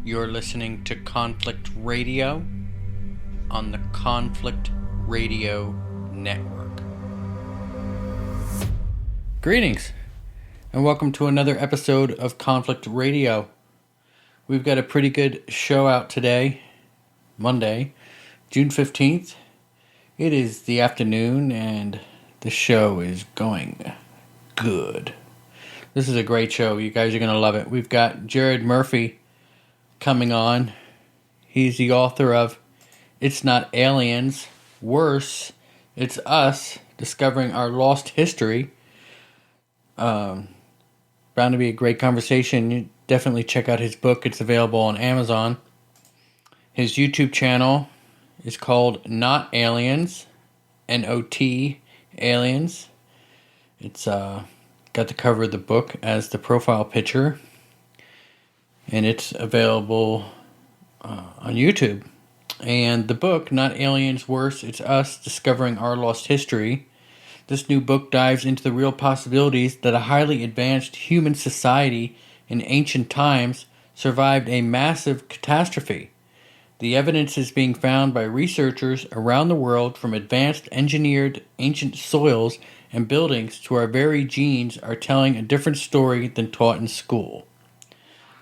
You're listening to Conflict Radio on the Conflict Radio Network. Greetings, and welcome to another episode of Conflict Radio. We've got a pretty good show out today, Monday, June 15th. It is the afternoon, and the show is going good. This is a great show. You guys are going to love it. We've got Jared Murphy coming on. He's the author of It's Not Aliens, Worse, It's Us, Discovering Our Lost History. Bound to be a great conversation. You definitely check out his book. It's available on Amazon. His YouTube channel is called Not Aliens, N-O-T, Aliens. It's got the cover of the book as the profile picture. And it's available on YouTube. And the book, Not Aliens, Worse, It's Us, Discovering Our Lost History. This new book dives into the real possibilities that a highly advanced human society in ancient times survived a massive catastrophe. The evidence is being found by researchers around the world, from advanced engineered ancient soils and buildings to our very genes, are telling a different story than taught in school.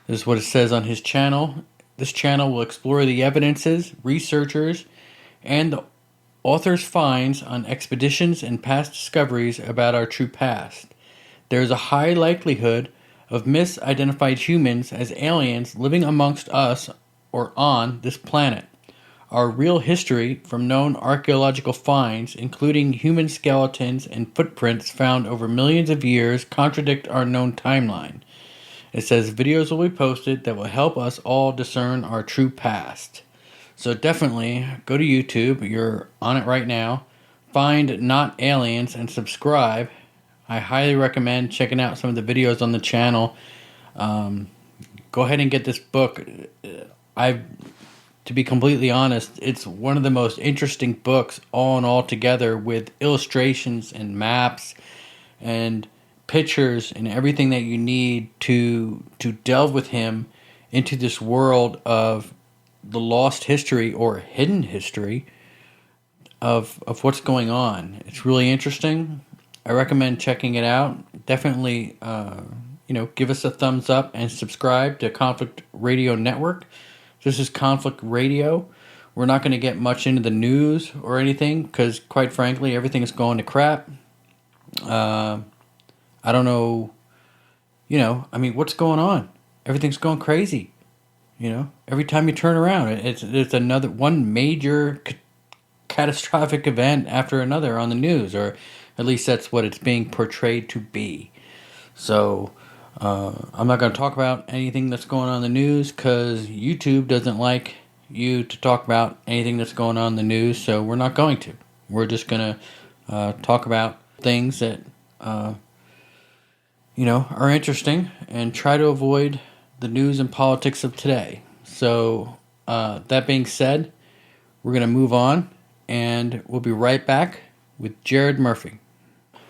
This is what it says on his channel. This channel will explore the evidences, researchers, and the author's finds on expeditions and past discoveries about our true past. There is a high likelihood of misidentified humans as aliens living amongst us or on this planet. Our real history from known archaeological finds, including human skeletons and footprints found over millions of years, contradict our known timeline. It says videos will be posted that will help us all discern our true past. So definitely go to YouTube. You're on it right now. Find Not Aliens and subscribe. I highly recommend checking out some of the videos on the channel. Go ahead and get this book. To be completely honest, it's one of the most interesting books all in all together, with illustrations and maps and pictures and everything that you need to delve with him into this world of the lost history or hidden history of what's going on. It's really interesting. I recommend checking it out. Definitely, give us a thumbs up and subscribe to Conflict Radio Network. This is Conflict Radio. We're not going to get much into the news or anything because, quite frankly, everything is going to crap. I don't know. What's going on? Everything's going crazy. Every time you turn around, it's another one major catastrophic event after another on the news, or at least that's what it's being portrayed to be. So I'm not going to talk about anything that's going on in the news because YouTube doesn't like you to talk about anything that's going on in the news, so we're not going to. We're just going to talk about things that are interesting and try to avoid the news and politics of today. So that being said, we're going to move on, and we'll be right back with Jared Murphy.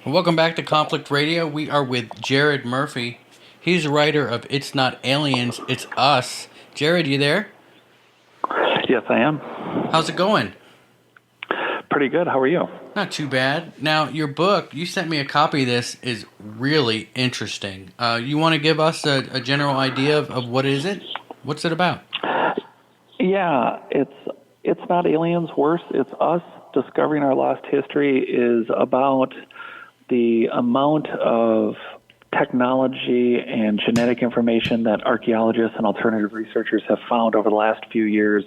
Well, welcome back to Conflict Radio. We are with Jared Murphy. He's the writer of It's Not Aliens, It's Us. Jared, you there? Yes, I am. How's it going? Pretty good. How are you? Not too bad. Now, your book, you sent me a copy of this, is really interesting. You want to give us a general idea of what is it? What's it about? Yeah, it's Not Aliens, Worse, It's Us. Discovering Our Lost History is about the amount of technology and genetic information that archaeologists and alternative researchers have found over the last few years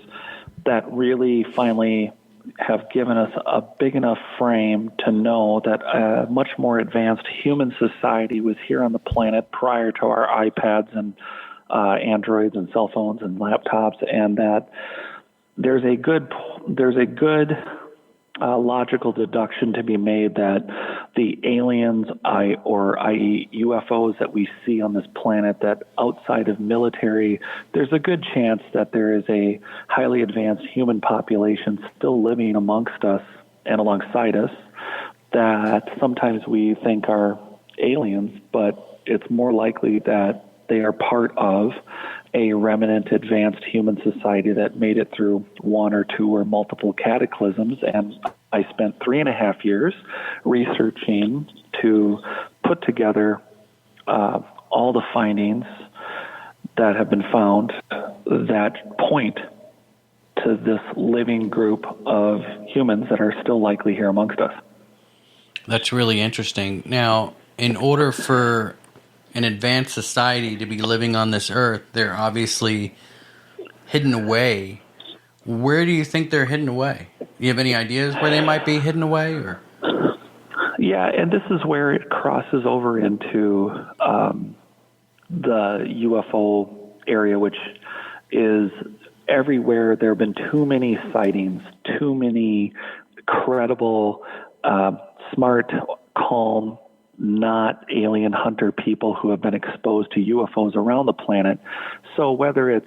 that really finally have given us a big enough frame to know that a much more advanced human society was here on the planet prior to our iPads and Androids and cell phones and laptops, and that there's a good logical deduction to be made that the aliens, i.e. UFOs that we see on this planet, that outside of military, there's a good chance that there is a highly advanced human population still living amongst us and alongside us that sometimes we think are aliens, but it's more likely that they are part of a remnant advanced human society that made it through one or two or multiple cataclysms. And I spent 3.5 years researching to put together all the findings that have been found that point to this living group of humans that are still likely here amongst us. That's really interesting. Now, in order for an advanced society to be living on this earth, they're obviously hidden away. Where do you think they're hidden away? Do you have any ideas where they might be hidden away? Or yeah, and this is where it crosses over into the UFO area, which is everywhere. There have been too many sightings, too many credible, smart, calm, not alien hunter people who have been exposed to UFOs around the planet. So whether it's,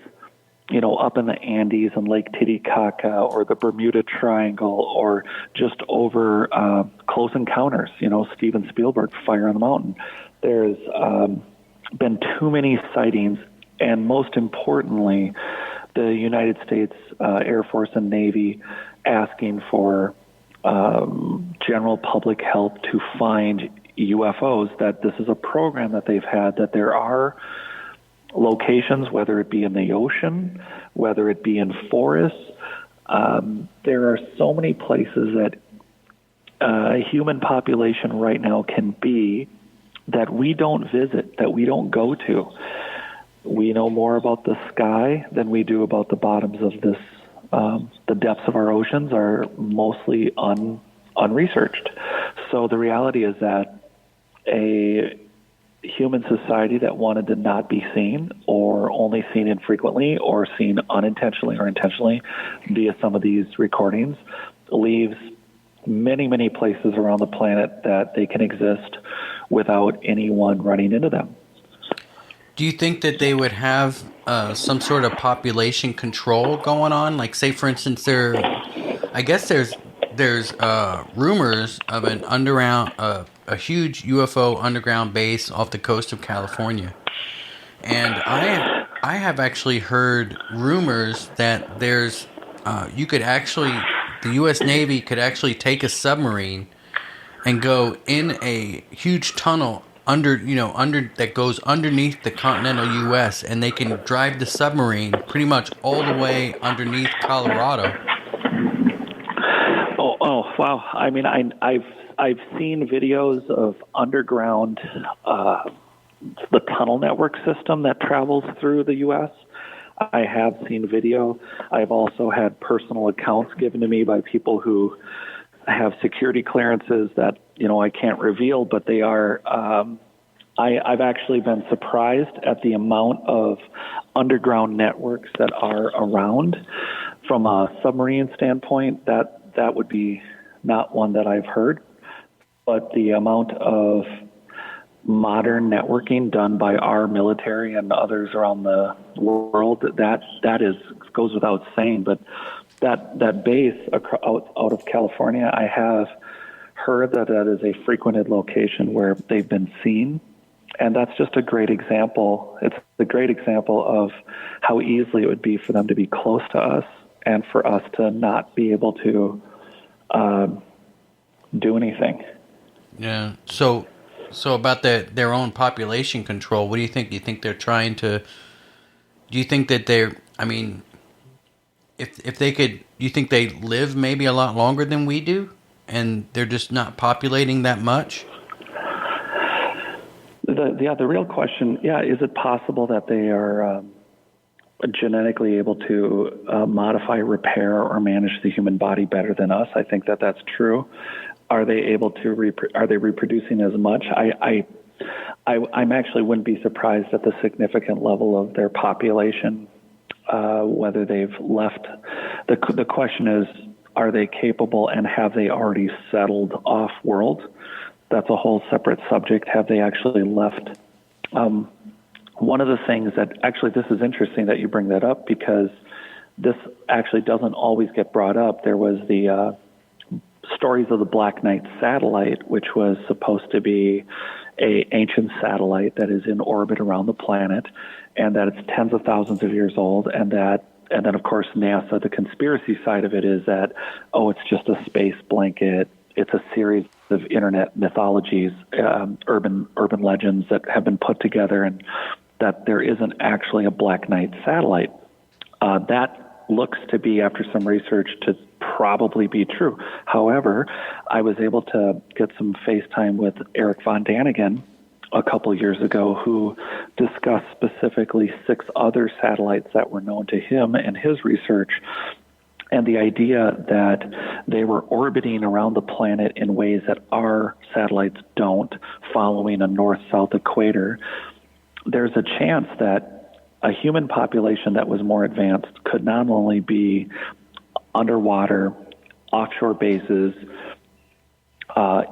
up in the Andes and Lake Titicaca or the Bermuda Triangle or just over Close Encounters, Steven Spielberg, Fire on the Mountain, there's been too many sightings, and most importantly, the United States Air Force and Navy asking for general public help to find UFOs, that this is a program that they've had, that there are locations, whether it be in the ocean, whether it be in forests. There are so many places that a human population right now can be that we don't visit, that we don't go to. We know more about the sky than we do about the bottoms of this. The depths of our oceans are mostly unresearched. So the reality is that a human society that wanted to not be seen, or only seen infrequently, or seen unintentionally or intentionally via some of these recordings, leaves many, many places around the planet that they can exist without anyone running into them. do you think that they would have some sort of population control going on? Like, say, for instance, I guess there's rumors of an underground, a huge UFO underground base off the coast of California, and I have actually heard rumors that there's you could actually, the U.S. Navy could actually take a submarine and go in a huge tunnel under that goes underneath the continental U.S., and they can drive the submarine pretty much all the way underneath Colorado. Oh, wow! I mean, I've seen videos of underground, the tunnel network system that travels through the U.S. I have seen video. I've also had personal accounts given to me by people who have security clearances that I can't reveal, but they are. I've actually been surprised at the amount of underground networks that are around. From a submarine standpoint, that would be not one that I've heard, but the amount of modern networking done by our military and others around the world, that goes without saying. But that base out of California, I have heard that is a frequented location where they've been seen. And that's just a great example. It's a great example of how easily it would be for them to be close to us and for us to not be able to do anything. Yeah. So about their own population control, what do you think? Do you think they're trying to? Do you think that they're? I mean, if they could, do you think they live maybe a lot longer than we do, and they're just not populating that much? The real question, is it possible that they are genetically able to modify, repair, or manage the human body better than us? I think that's true. Are they able to? Are they reproducing as much? I'm actually wouldn't be surprised at the significant level of their population. Whether they've left, the question is, are they capable, and have they already settled off world? That's a whole separate subject. Have they actually left? One of the things that actually, this is interesting that you bring that up, because this actually doesn't always get brought up. There was the stories of the Black Knight satellite, which was supposed to be a ancient satellite that is in orbit around the planet, and that it's tens of thousands of years old, and then of course NASA, the conspiracy side of it is that, oh, it's just a space blanket. It's a series of internet mythologies, urban legends that have been put together, and that there isn't actually a Black Knight satellite. That looks to be, after some research, to probably be true. However, I was able to get some FaceTime with Eric von Daniken a couple years ago, who discussed specifically 6 other satellites that were known to him and his research, and the idea that they were orbiting around the planet in ways that our satellites don't, following a north-south equator. There's a chance that a human population that was more advanced could not only be underwater, offshore bases,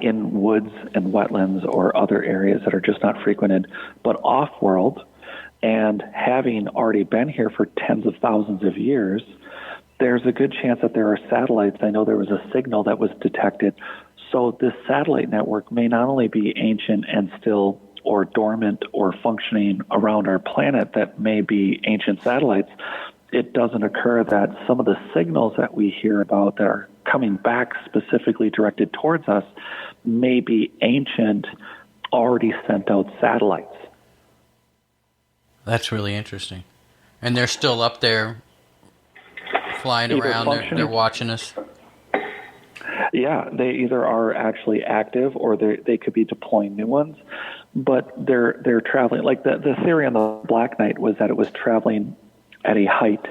in woods and wetlands or other areas that are just not frequented, but off-world, and having already been here for tens of thousands of years, there's a good chance that there are satellites. I know there was a signal that was detected. So this satellite network may not only be ancient and still or dormant or functioning around our planet that may be ancient satellites. It doesn't occur that some of the signals that we hear about that are coming back specifically directed towards us may be ancient, already sent out satellites. That's really interesting. And they're still up there flying around. They're watching us. Yeah, they either are actually active or they could be deploying new ones, but they're traveling. Like the theory on the Black Knight was that it was traveling at a height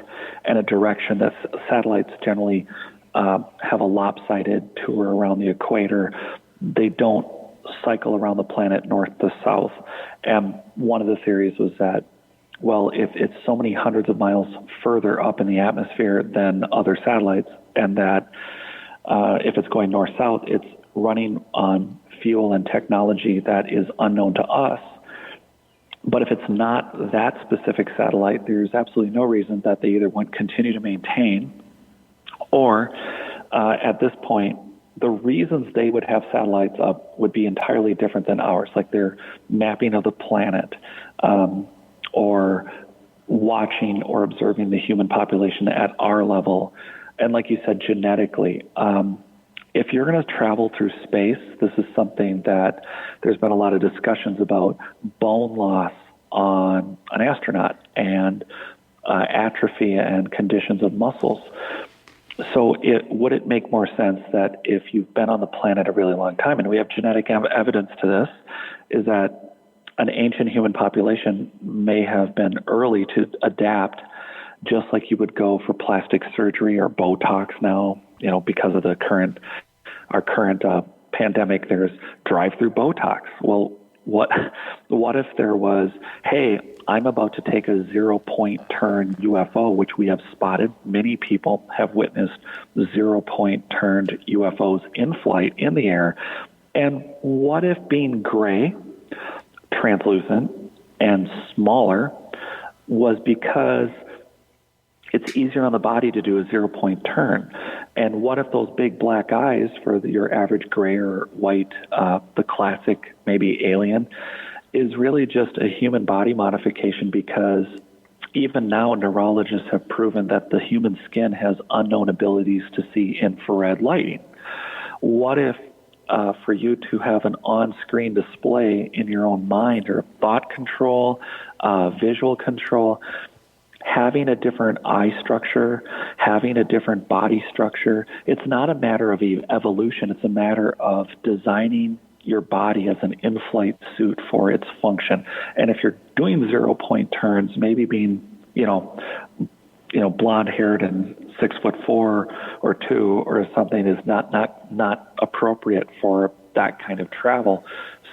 and a direction that satellites generally have a lopsided tour around the equator. They don't cycle around the planet north to south. And one of the theories was that, well, if it's so many hundreds of miles further up in the atmosphere than other satellites, and that if it's going north-south, it's running on fuel and technology that is unknown to us. But if it's not that specific satellite, there's absolutely no reason that they either wouldn't continue to maintain, or at this point, the reasons they would have satellites up would be entirely different than ours, like their mapping of the planet, or watching or observing the human population at our level. And like you said, genetically, if you're going to travel through space, this is something that there's been a lot of discussions about bone loss on an astronaut and atrophy and conditions of muscles. So would it make more sense that if you've been on the planet a really long time, and we have genetic evidence to this, is that an ancient human population may have been early to adapt, just like you would go for plastic surgery or Botox now, because of our current pandemic, there's drive-through Botox. Well, what if there was, hey, I'm about to take a 0-point turn UFO, which we have spotted. Many people have witnessed 0-point turned UFOs in flight in the air. And what if being gray, translucent, and smaller was because it's easier on the body to do a 0-point turn? And what if those big black eyes for your average gray or white, the classic maybe alien, is really just a human body modification? Because even now neurologists have proven that the human skin has unknown abilities to see infrared lighting. What if for you to have an on-screen display in your own mind, or thought control, visual control, having a different eye structure, having a different body structure, it's not a matter of evolution. It's a matter of designing your body as an in-flight suit for its function. And if you're doing 0-point turns, maybe being, blonde-haired and 6'4" or 2 or something is not appropriate for that kind of travel.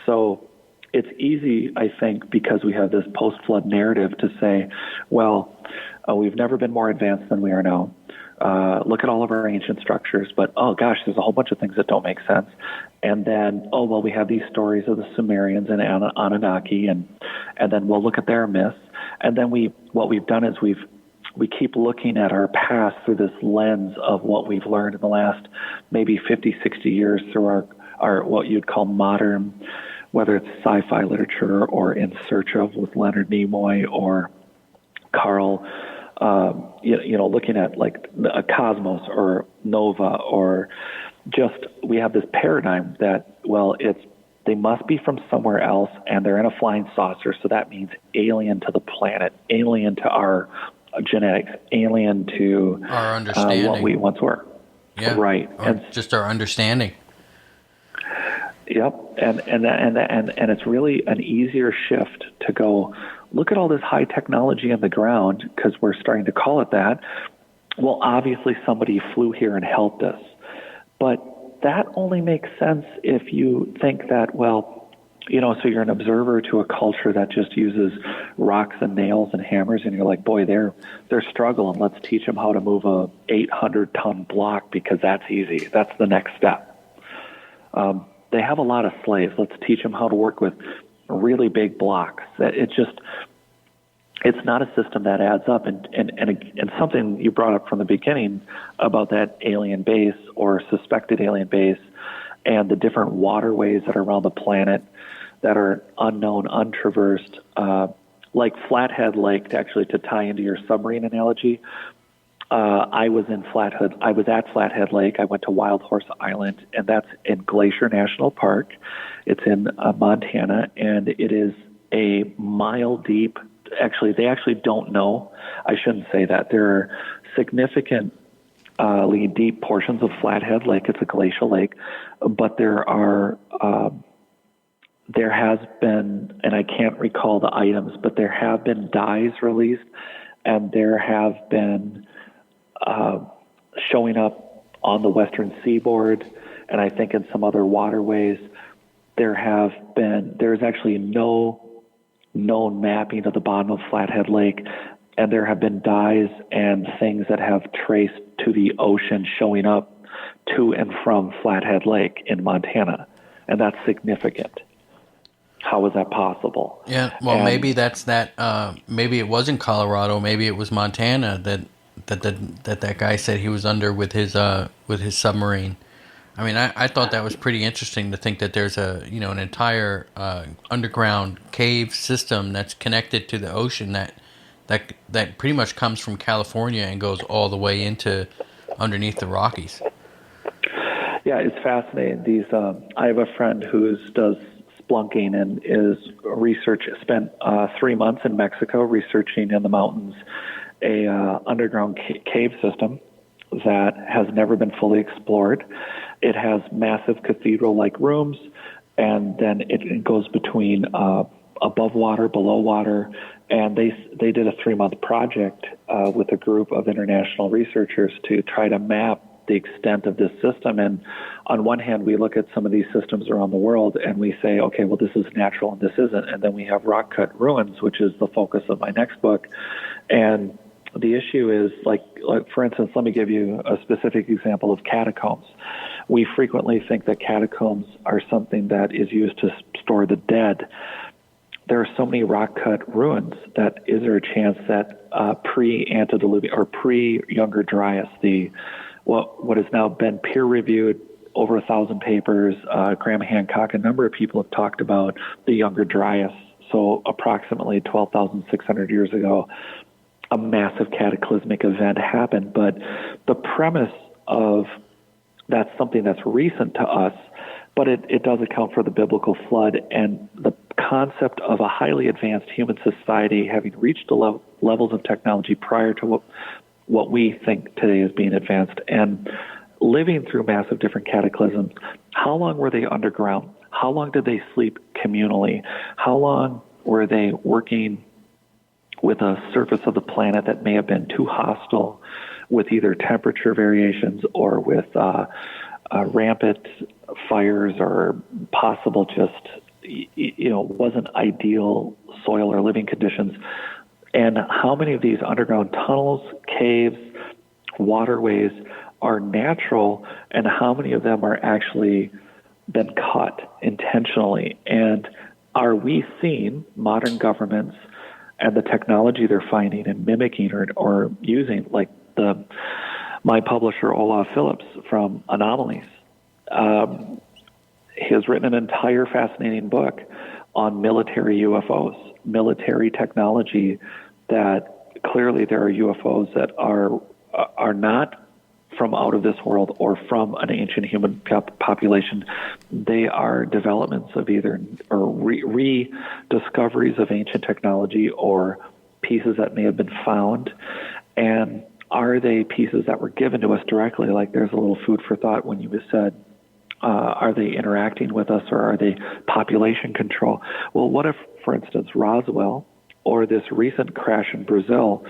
So it's easy, I think, because we have this post-flood narrative to say, well, we've never been more advanced than we are now. Look at all of our ancient structures, but, oh, gosh, there's a whole bunch of things that don't make sense. And then, oh, well, we have these stories of the Sumerians and Anunnaki, and then we'll look at their myths. And then what we've done is we keep looking at our past through this lens of what we've learned in the last maybe 50, 60 years through our what you'd call modern whether it's sci-fi literature or In Search of with Leonard Nimoy or Carl, looking at like a cosmos or nova, or just we have this paradigm that, well, they must be from somewhere else and they're in a flying saucer, so that means alien to the planet, alien to our genetics, alien to our understanding, what we once were. Yeah, right, and just our understanding. Yep, and it's really an easier shift to go look at all this high technology in the ground, because we're starting to call it that. Well, obviously somebody flew here and helped us, but that only makes sense if you think that, well, so you're an observer to a culture that just uses rocks and nails and hammers, and you're like, boy, they're struggling. Let's teach them how to move a 800-ton block because that's easy. That's the next step. They have a lot of slaves. Let's teach them how to work with really big blocks. It's not a system that adds up. And something you brought up from the beginning about that alien base or suspected alien base and the different waterways that are around the planet that are unknown, untraversed, like Flathead Lake, to tie into your submarine analogy. I was at Flathead Lake. I went to Wild Horse Island, and that's in Glacier National Park. It's in Montana, and it is a mile deep. Actually, they don't know. I shouldn't say that. There are significantly deep portions of Flathead Lake. It's a glacial lake, but there has been, and I can't recall the items, but there have been dyes released, and there have been showing up on the western seaboard, and I think in some other waterways. There's actually no known mapping of the bottom of Flathead Lake, and there have been dyes and things that have traced to the ocean showing up to and from Flathead Lake in Montana, and that's significant. How is that possible? Yeah, well, maybe that's that. Maybe it wasn't Colorado. Maybe it was Montana that guy said he was under with his submarine. I mean, I thought that was pretty interesting to think that there's an entire underground cave system that's connected to the ocean that pretty much comes from California and goes all the way into underneath the Rockies. Yeah, it's fascinating. I have a friend who does spelunking and spent 3 months in Mexico researching in the mountains a underground cave system that has never been fully explored. It has massive cathedral-like rooms, and then it goes between above water, below water, and they did a 3-month project with a group of international researchers to try to map the extent of this system. And on one hand, we look at some of these systems around the world and we say, okay, well, this is natural and this isn't. And then we have rock-cut ruins, which is the focus of my next book. And the issue is, like for instance, let me give you a specific example of catacombs. We frequently think that catacombs are something that is used to store the dead. There are so many rock-cut ruins that is there a chance that pre-antediluvian or pre-Younger Dryas, what has now been peer-reviewed, over 1,000 papers, Graham Hancock, a number of people have talked about the Younger Dryas, so approximately 12,600 years ago, a massive cataclysmic event happened. But the premise of that's something that's recent to us, but it does account for the biblical flood and the concept of a highly advanced human society having reached the levels of technology prior to what we think today is being advanced and living through massive different cataclysms. How long were they underground? How long did they sleep communally? How long were they working with a surface of the planet that may have been too hostile, with either temperature variations or with rampant fires or possible wasn't ideal soil or living conditions? And how many of these underground tunnels, caves, waterways are natural, and how many of them are actually been cut intentionally? And are we seeing modern governments and the technology they're finding and mimicking or using, like my publisher, Olaf Phillips from Anomalies? He has written an entire fascinating book on military UFOs, military technology, that clearly there are UFOs that are not from out of this world or from an ancient human population. They are developments of either rediscoveries of ancient technology or pieces that may have been found. And are they pieces that were given to us directly? Like, there's a little food for thought when you said, are they interacting with us, or are they population control? Well, what if, for instance, Roswell or this recent crash in Brazil,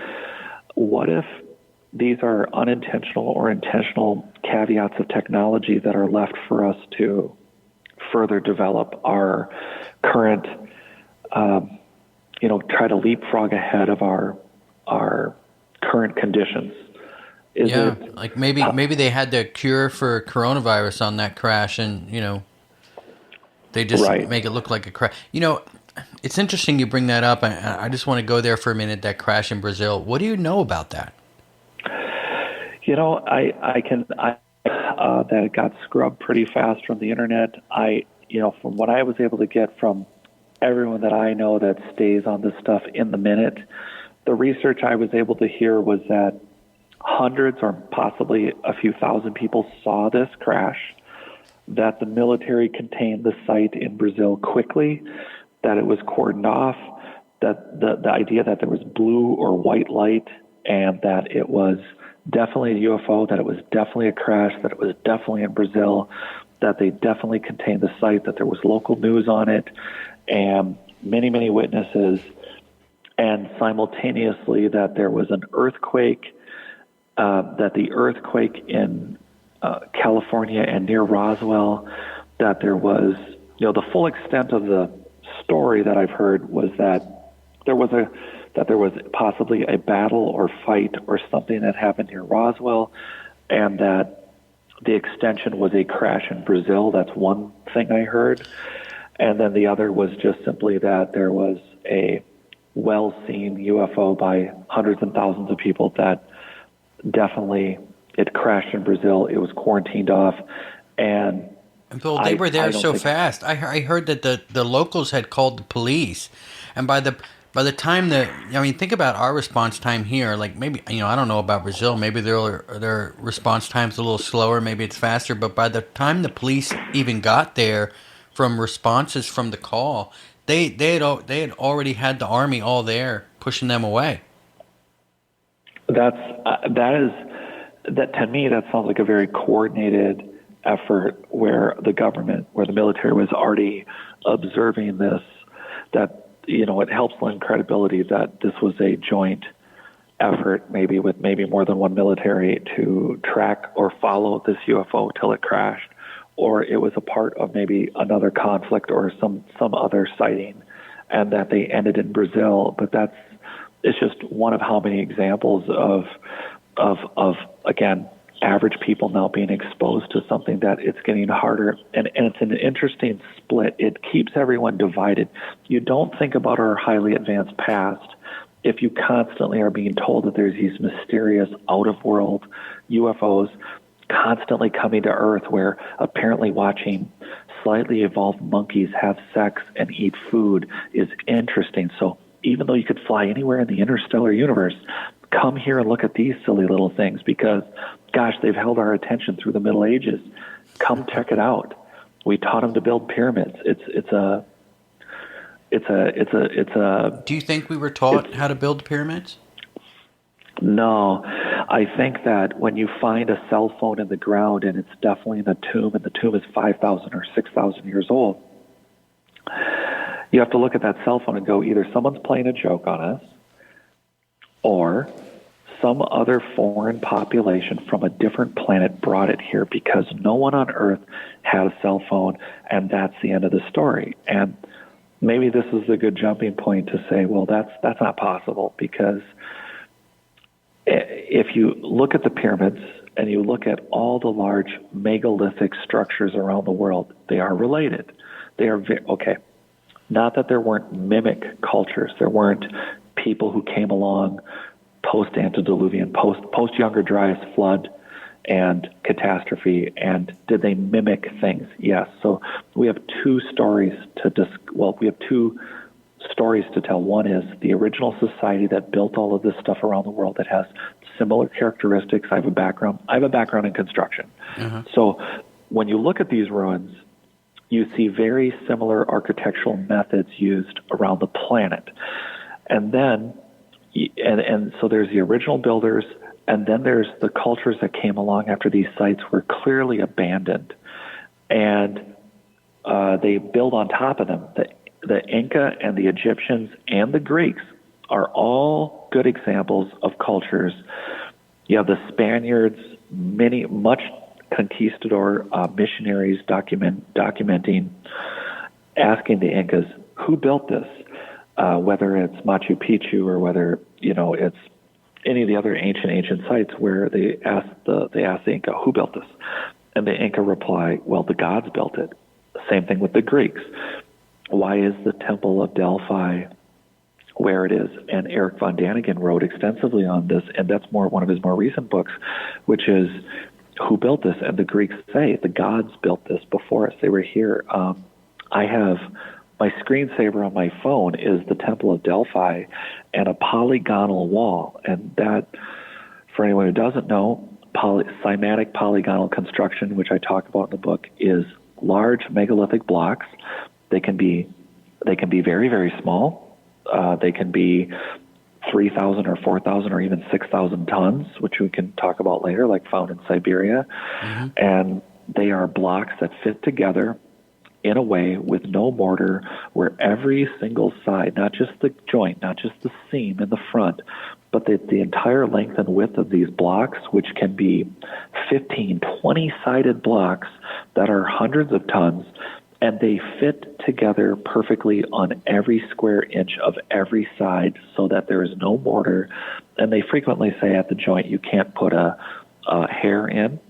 what if these are unintentional or intentional caveats of technology that are left for us to further develop our current, try to leapfrog ahead of our current conditions? Like maybe they had the cure for coronavirus on that crash, and they just make it look like a crash. It's interesting you bring that up. I just want to go there for a minute. That crash in Brazil. What do you know about that? That it got scrubbed pretty fast from the internet. From what I was able to get from everyone that I know that stays on this stuff in the minute, the research I was able to hear was that hundreds or possibly a few thousand people saw this crash, that the military contained the site in Brazil quickly, that it was cordoned off, that the idea that there was blue or white light, and that it was definitely a UFO, that it was definitely a crash, that it was definitely in Brazil, that they definitely contained the site, that there was local news on it, and many, many witnesses, and simultaneously that there was an earthquake, that the earthquake in California and near Roswell, that there was, the full extent of the story that I've heard was that there was possibly a battle or fight or something that happened near Roswell, and that the extension was a crash in Brazil. That's one thing I heard. And then the other was just simply that there was a well-seen UFO by hundreds and thousands of people that definitely it crashed in Brazil. It was quarantined off. And Bill, they were there so fast. I heard that the locals had called the police, and by the time think about our response time here. Like, maybe I don't know about Brazil. Maybe their response time's a little slower. Maybe it's faster. But by the time the police even got there, from responses from the call, they had already had the army all there pushing them away. That to me, that sounds like a very coordinated effort where the government, where the military was already observing this, that, it helps lend credibility that this was a joint effort, maybe with more than one military, to track or follow this UFO till it crashed, or it was a part of maybe another conflict or some other sighting, and that they ended in Brazil. But it's just one of how many examples of again, average people now being exposed to something that it's getting harder. And it's an interesting split. It keeps everyone divided. You don't think about our highly advanced past if you constantly are being told that there's these mysterious out-of-world UFOs constantly coming to Earth, where apparently watching slightly evolved monkeys have sex and eat food is interesting. So even though you could fly anywhere in the interstellar universe, come here and look at these silly little things because, gosh, they've held our attention through the Middle Ages. Come check it out. We taught them to build pyramids. It's a. Do you think we were taught how to build pyramids? No, I think that when you find a cell phone in the ground and it's definitely in a tomb, and the tomb is 5,000 or 6,000 years old, you have to look at that cell phone and go, either someone's playing a joke on us, or some other foreign population from a different planet brought it here, because no one on Earth had a cell phone, and that's the end of the story. And maybe this is a good jumping point to say, well, that's not possible, because if you look at the pyramids and you look at all the large megalithic structures around the world, they are related. They are okay. Not that there weren't mimic cultures. There weren't people who came along post-antediluvian, post-Younger Dryas flood, and catastrophe, and did they mimic things? Yes. So we have two stories we have two stories to tell. One is the original society that built all of this stuff around the world that has similar characteristics. I have a background in construction. So when you look at these ruins, you see very similar architectural methods used around the planet. And then, and so there's the original builders, and then there's the cultures that came along after these sites were clearly abandoned. And they build on top of them. The Inca and the Egyptians and the Greeks are all good examples of cultures. You have the Spaniards, much conquistador missionaries documenting, asking the Incas, who built this? Whether it's Machu Picchu or whether it's any of the other ancient sites where they ask the Inca, who built this? And the Inca reply, well, the gods built it. Same thing with the Greeks. Why is the Temple of Delphi where it is? And Eric von Daniken wrote extensively on this, and that's one of his more recent books, which is who built this? And the Greeks say the gods built this before us. They were here. I have my screensaver on my phone is the Temple of Delphi and a polygonal wall. And that, for anyone who doesn't know, cymatic polygonal construction, which I talk about in the book, is large megalithic blocks. They can be very, very small. They can be 3,000 or 4,000 or even 6,000 tons, which we can talk about later, like found in Siberia. And they are blocks that fit together in a way with no mortar, where every single side, not just the joint, not just the seam in the front, but the entire length and width of these blocks, which can be 15, 20-sided blocks that are hundreds of tons, and they fit together perfectly on every square inch of every side so that there is no mortar. And they frequently say at the joint, you can't put a hair in,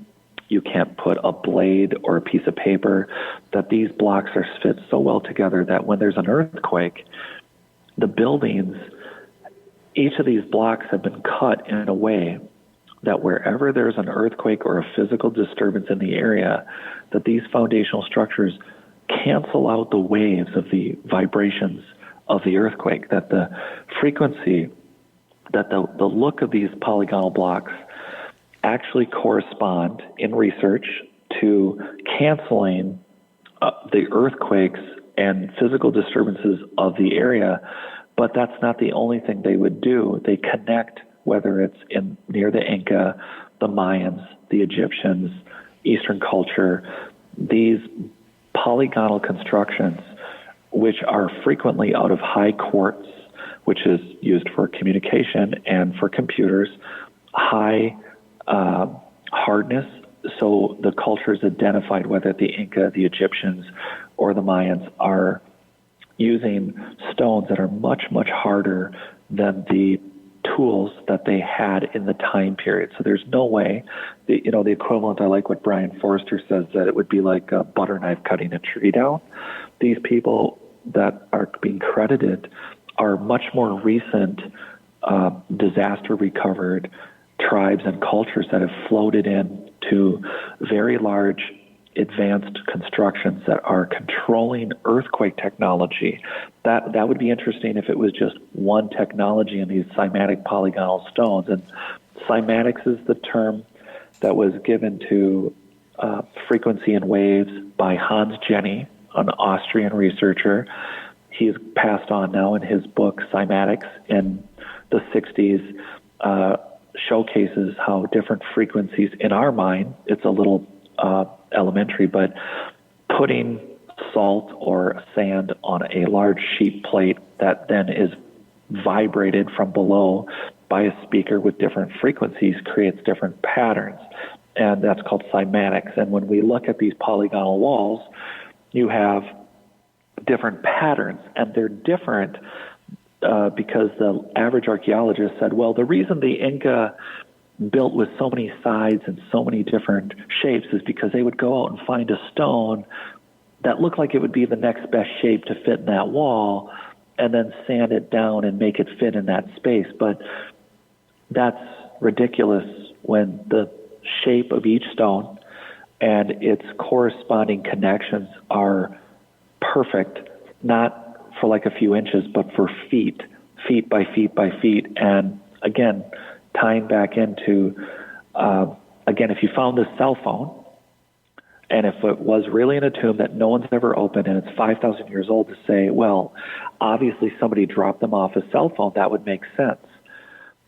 you can't put a blade or a piece of paper, that these blocks are fit so well together that when there's an earthquake, the buildings, each of these blocks have been cut in a way that wherever there's an earthquake or a physical disturbance in the area, that these foundational structures cancel out the waves of the vibrations of the earthquake, that the frequency, that the look of these polygonal blocks actually correspond in research to canceling the earthquakes and physical disturbances of the area. But that's not the only thing they would do. They connect, whether it's near the Inca, the Mayans, the Egyptians, Eastern culture, these polygonal constructions, which are frequently out of high quartz, which is used for communication and for computers, high hardness. So the cultures identified, whether the Inca, the Egyptians, or the Mayans, are using stones that are much, much harder than the tools that they had in the time period. So there's no way, the equivalent, I like what Brian Forrester says, that it would be like a butter knife cutting a tree down. These people that are being credited are much more recent disaster recovered tribes and cultures that have floated in to very large advanced constructions that are controlling earthquake technology. That would be interesting if it was just one technology in these cymatic polygonal stones. And cymatics is the term that was given to frequency and waves by Hans Jenny, an Austrian researcher. He's passed on now in his book Cymatics in the 60s, showcases how different frequencies in our mind, it's a little elementary, but putting salt or sand on a large sheet plate that then is vibrated from below by a speaker with different frequencies creates different patterns. And that's called cymatics. And when we look at these polygonal walls, you have different patterns, and they're different because the average archaeologist said, well, the reason the Inca built with so many sides and so many different shapes is because they would go out and find a stone that looked like it would be the next best shape to fit in that wall and then sand it down and make it fit in that space. But that's ridiculous when the shape of each stone, and its corresponding connections are perfect, not for like a few inches, but for feet by feet by feet. And again, tying back into, again, if you found this cell phone, and if it was really in a tomb that no one's ever opened and it's 5,000 years old, to say, well, obviously somebody dropped them off a cell phone, that would make sense.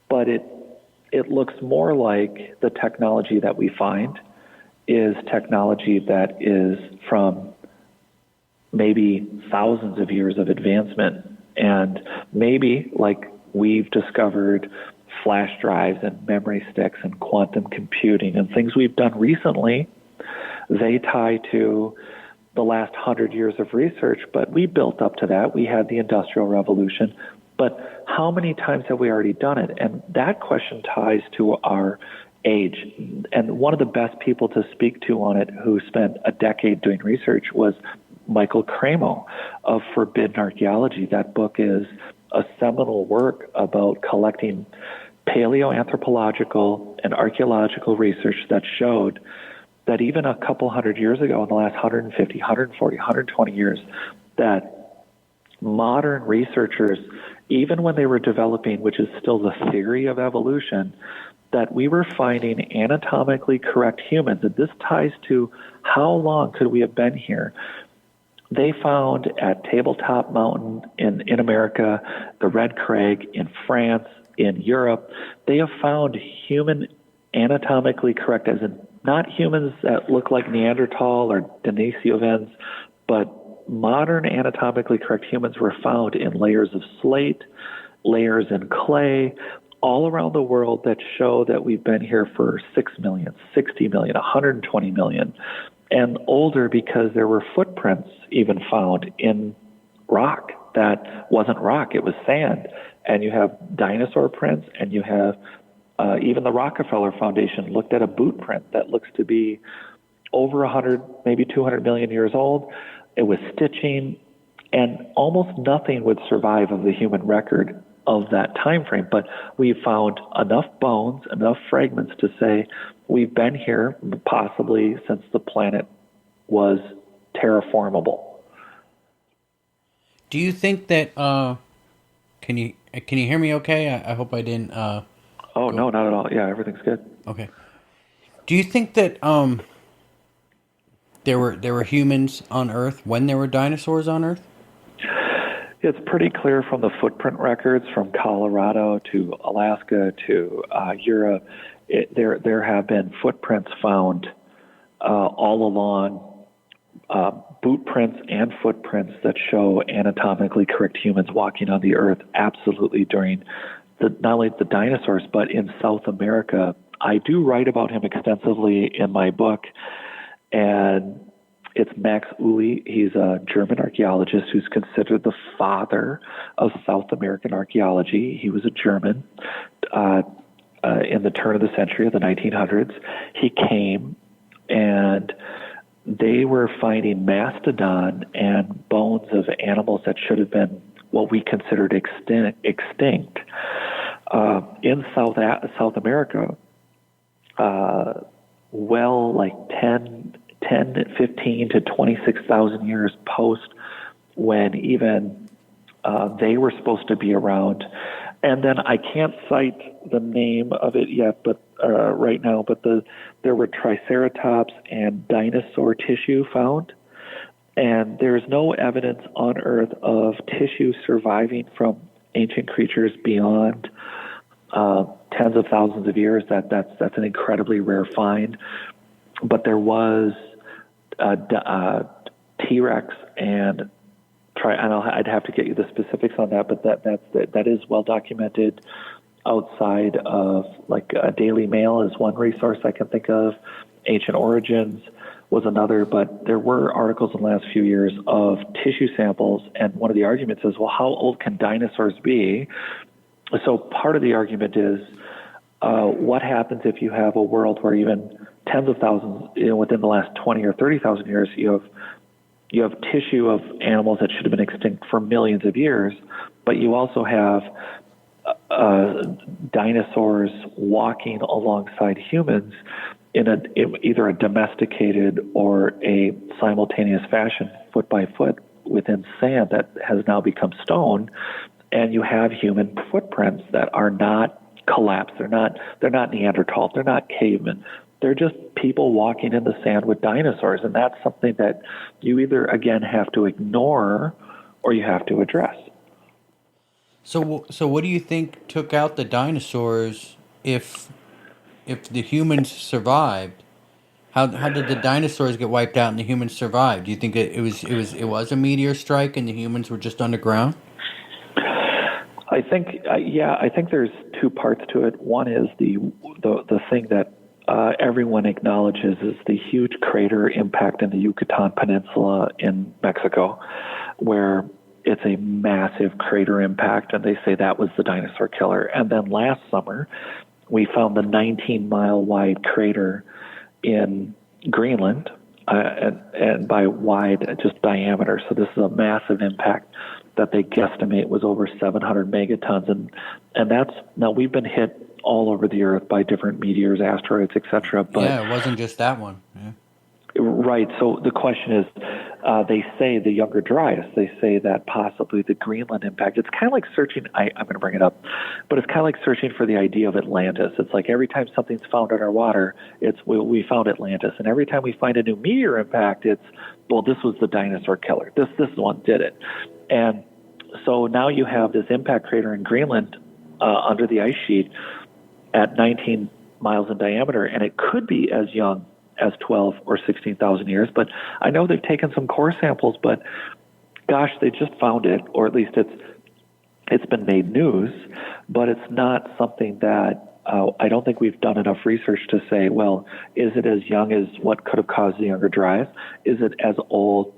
But it looks more like the technology that we find is technology that is from maybe thousands of years of advancement. And maybe, like we've discovered flash drives and memory sticks and quantum computing and things we've done recently, they tie to the last 100 years of research, but we built up to that. We had the Industrial Revolution, but how many times have we already done it? And that question ties to our age. And one of the best people to speak to on it, who spent a decade doing research, was Michael Cramo of Forbidden Archaeology. That book is a seminal work about collecting paleoanthropological and archaeological research that showed that even a couple hundred years ago, in the last 150, 140, 120 years, that modern researchers, even when they were developing, which is still the theory of evolution, that we were finding anatomically correct humans. And this ties to how long could we have been here. They found at Tabletop Mountain in America, the Red Crag in France, in Europe, they have found human anatomically correct, as in not humans that look like Neanderthal or Denisovans, but modern anatomically correct humans were found in layers of slate, layers in clay, all around the world, that show that we've been here for 6 million, 60 million, 120 million, and older, because there were footprints even found in rock that wasn't rock, it was sand. And you have dinosaur prints, and you have even the Rockefeller Foundation looked at a boot print that looks to be over 100, maybe 200 million years old. It was stitching, and almost nothing would survive of the human record of that time frame. But we found enough bones, enough fragments to say we've been here possibly since the planet was terraformable. Do you think that? Can you hear me? Okay, I hope I didn't. Oh, no, not at all. Yeah, everything's good. Okay. Do you think that there were humans on Earth when there were dinosaurs on Earth? It's pretty clear from the footprint records from Colorado to Alaska to Europe. There have been footprints found all along, boot prints and footprints that show anatomically correct humans walking on the Earth, absolutely, during not only the dinosaurs, but in South America. I do write about him extensively in my book, and it's Max Uli. He's a German archaeologist who's considered the father of South American archaeology. He was a German in the turn of the century, of the 1900s. He came, and they were finding mastodon and bones of animals that should have been what we considered extinct. In South America, well, like 10, 15 to 26,000 years post when even they were supposed to be around. And then I can't cite the name of it yet, but right now, but there were triceratops and dinosaur tissue found. And there's no evidence on Earth of tissue surviving from ancient creatures beyond tens of thousands of years. That's an incredibly rare find. But there was T-Rex and I'd have to get you the specifics on that, but that is well documented outside of, like, Daily Mail is one resource I can think of. Ancient Origins was another, but there were articles in the last few years of tissue samples, and one of the arguments is, well, how old can dinosaurs be? So part of the argument is, what happens if you have a world where even tens of thousands, within the last 20 or 30,000 years, you have tissue of animals that should have been extinct for millions of years, but you also have dinosaurs walking alongside humans in either a domesticated or a simultaneous fashion, foot by foot, within sand that has now become stone, and you have human footprints that are not collapsed. They're not Neanderthals. They're not cavemen. They're just people walking in the sand with dinosaurs, and that's something that you either, again, have to ignore or you have to address. So what do you think took out the dinosaurs if the humans survived? How did the dinosaurs get wiped out and the humans survived? Do you think it was a meteor strike and the humans were just underground? I think, I think there's two parts to it. One is the thing that everyone acknowledges is the huge crater impact in the Yucatan Peninsula in Mexico, where it's a massive crater impact, and they say that was the dinosaur killer. And then last summer, we found the 19-mile wide crater in Greenland, and by wide, just diameter. So this is a massive impact that they guesstimate was over 700 megatons, and that's, now we've been hit all over the earth by different meteors, asteroids, etc. But yeah, it wasn't just that one. Yeah. Right. So the question is, they say the Younger Dryas. They say that possibly the Greenland impact. It's kind of like searching. I'm going to bring it up, but it's kind of like searching for the idea of Atlantis. It's like every time something's found in our water, it's we found Atlantis, and every time we find a new meteor impact, it's, well, this was the dinosaur killer. This one did it, and so now you have this impact crater in Greenland under the ice sheet at 19 miles in diameter, and it could be as young as 12 or 16,000 years. But I know they've taken some core samples, but gosh, they just found it, or at least it's been made news, but it's not something that I don't think we've done enough research to say, well, is it as young as what could have caused the Younger Dryas? Is it as old?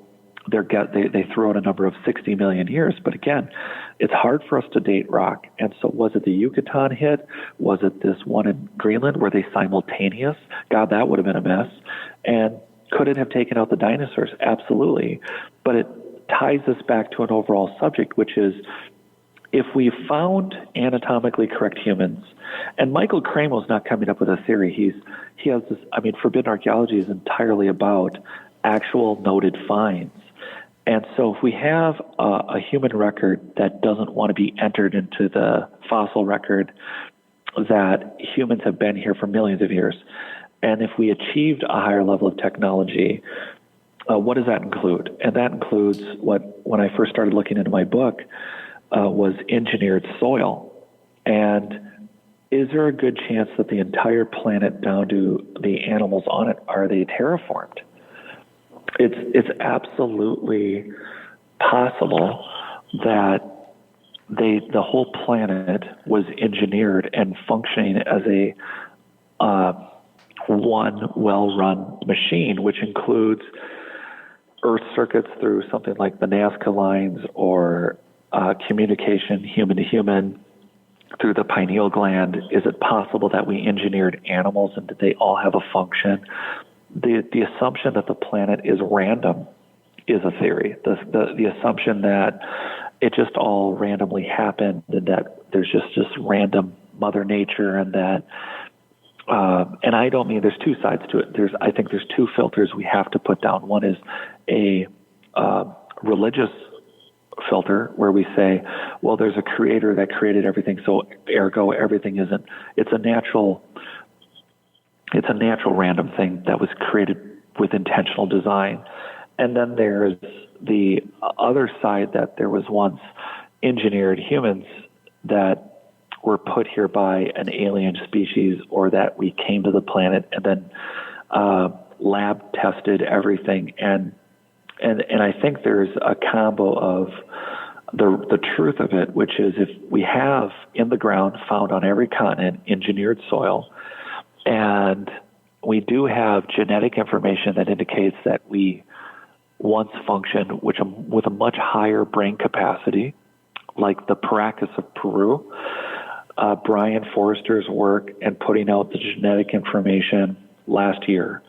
They throw out a number of 60 million years, but again, it's hard for us to date rock. And so was it the Yucatan hit? Was it this one in Greenland? Were they simultaneous? God, that would have been a mess. And could it have taken out the dinosaurs? Absolutely. But it ties us back to an overall subject, which is, if we found anatomically correct humans, and Michael Cramo's not coming up with a theory. He has this, I mean, Forbidden Archaeology is entirely about actual noted finds. And so if we have a human record that doesn't want to be entered into the fossil record, that humans have been here for millions of years, and if we achieved a higher level of technology, what does that include? And that includes what, when I first started looking into my book, was engineered soil. And is there a good chance that the entire planet, down to the animals on it, are they terraformed? It's absolutely possible that the whole planet was engineered and functioning as a one well-run machine, which includes Earth circuits through something like the Nazca lines, or communication human to human through the pineal gland. Is it possible that we engineered animals and did they all have a function? The assumption that the planet is random is a theory. The assumption that it just all randomly happened, and that there's just random Mother Nature, and that and I don't mean, there's two sides to it. I think there's two filters we have to put down. One is a religious filter, where we say, well, there's a creator that created everything, so ergo everything isn't. It's a natural random thing that was created with intentional design. And then there's the other side, that there was once engineered humans that were put here by an alien species, or that we came to the planet and then lab tested everything. And I think there's a combo of the truth of it, which is, if we have in the ground, found on every continent, engineered soil, and we do have genetic information that indicates that we once functioned with a much higher brain capacity, like the Paracas of Peru. Brian Forrester's work and putting out the genetic information last year,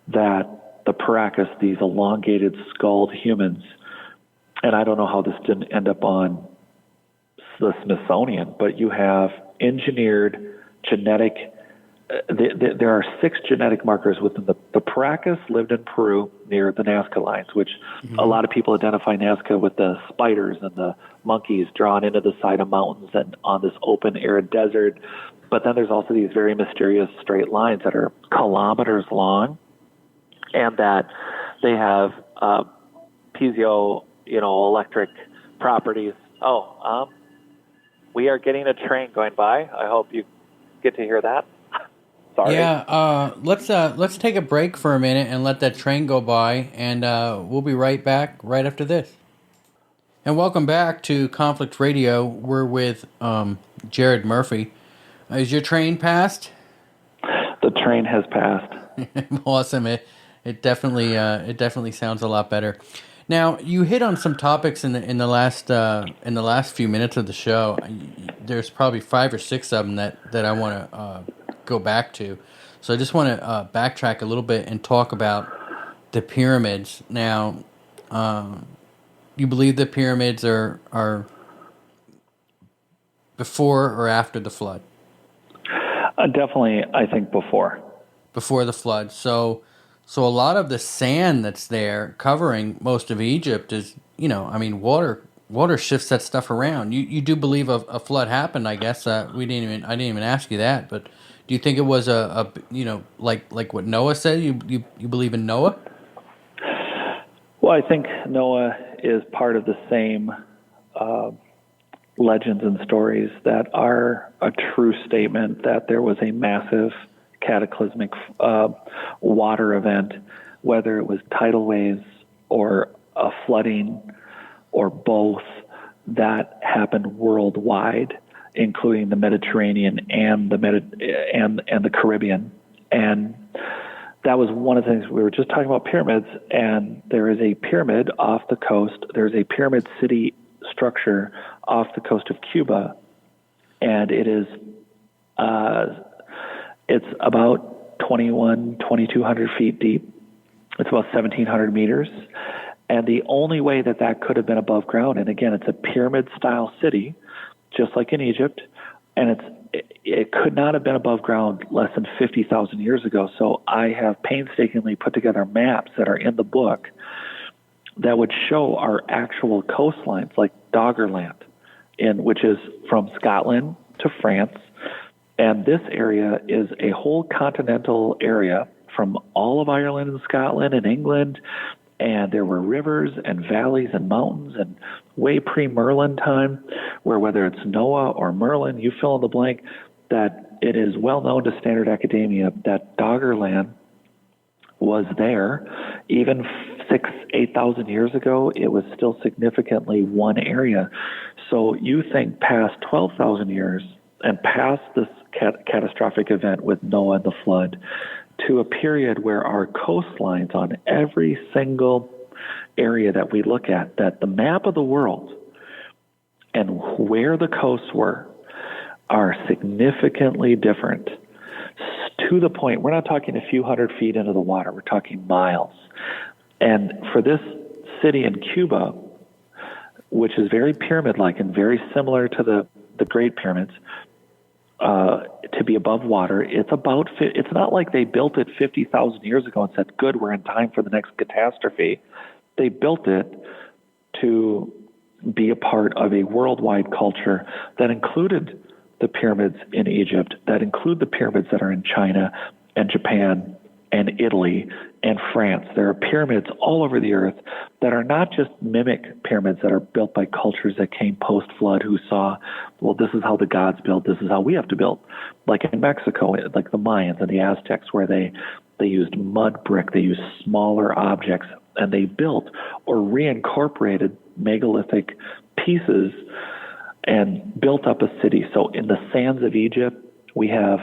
that the Paracas, these elongated skulled humans, and I don't know how this didn't end up on the Smithsonian, but you have engineered genetic there are 6 genetic markers within the Paracas lived in Peru near the Nazca lines, which a lot of people identify Nazca with the spiders and the monkeys drawn into the side of mountains and on this open, arid desert. But then there's also these very mysterious straight lines that are kilometers long, and that they have piezo, electric properties. We are getting a train going by. I hope you get to hear that. Sorry. Yeah, let's take a break for a minute and let that train go by, and we'll be right back right after this. And welcome back to Conflict Radio. We're with Jared Murphy. Is your train passed? The train has passed. Awesome. It definitely sounds a lot better. Now, you hit on some topics in the last few minutes of the show. There's probably 5 or 6 of them that I want to go back to. So I just want to backtrack a little bit and talk about the pyramids. Now, you believe the pyramids are before or after the flood? Definitely, I think before. Before the flood. So a lot of the sand that's there covering most of Egypt is, water shifts that stuff around. You do believe a flood happened, I guess. I didn't even ask you that, but do you think it was like what Noah said? You believe in Noah? Well, I think Noah is part of the same legends and stories that are a true statement that there was a massive cataclysmic water event, whether it was tidal waves or a flooding or both, that happened worldwide, including the Mediterranean and the Caribbean. And that was one of the things. We were just talking about pyramids, and there is a pyramid off the coast. There's a pyramid city structure off the coast of Cuba, and it's about 2,200 feet deep. It's about 1,700 meters. And the only way that could have been above ground, and again, it's a pyramid-style city, just like in Egypt, and it could not have been above ground less than 50,000 years ago. So I have painstakingly put together maps that are in the book that would show our actual coastlines, like Doggerland, which is from Scotland to France. And this area is a whole continental area from all of Ireland and Scotland and England. And there were rivers and valleys and mountains, and way pre-Merlin time, where whether it's Noah or Merlin, you fill in the blank, that it is well known to standard academia that Doggerland was there. Even 8,000 years ago, it was still significantly one area. So you think past 12,000 years and past this catastrophic event with Noah and the flood, to a period where our coastlines on every single area that we look at, that the map of the world and where the coasts were are significantly different, to the point, we're not talking a few hundred feet into the water, we're talking miles. And for this city in Cuba, which is very pyramid-like and very similar to the Great Pyramids, to be above water, it's not like they built it 50,000 years ago and said, good, we're in time for the next catastrophe. They built it to be a part of a worldwide culture that included the pyramids in Egypt, that include the pyramids that are in China and Japan and Italy and France. There are pyramids all over the earth that are not just mimic pyramids that are built by cultures that came post-flood who saw, well, this is how the gods built, this is how we have to build. Like in Mexico, like the Mayans and the Aztecs, where they used mud brick, they used smaller objects, and they built or reincorporated megalithic pieces and built up a city. So in the sands of Egypt, we have,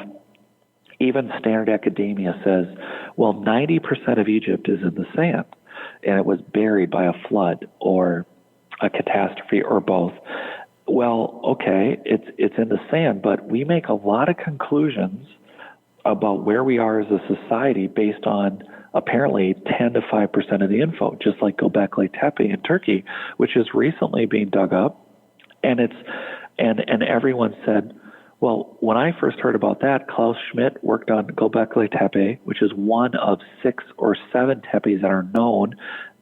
even standard academia says, well, 90% of Egypt is in the sand, and it was buried by a flood or a catastrophe or both. Well, okay, it's in the sand, but we make a lot of conclusions about where we are as a society based on apparently 10 to 5% of the info, just like Göbekli Tepe in Turkey, which is recently being dug up, and everyone said, Well, when I first heard about that, Klaus Schmidt worked on Göbekli Tepe, which is one of 6 or 7 tepes that are known,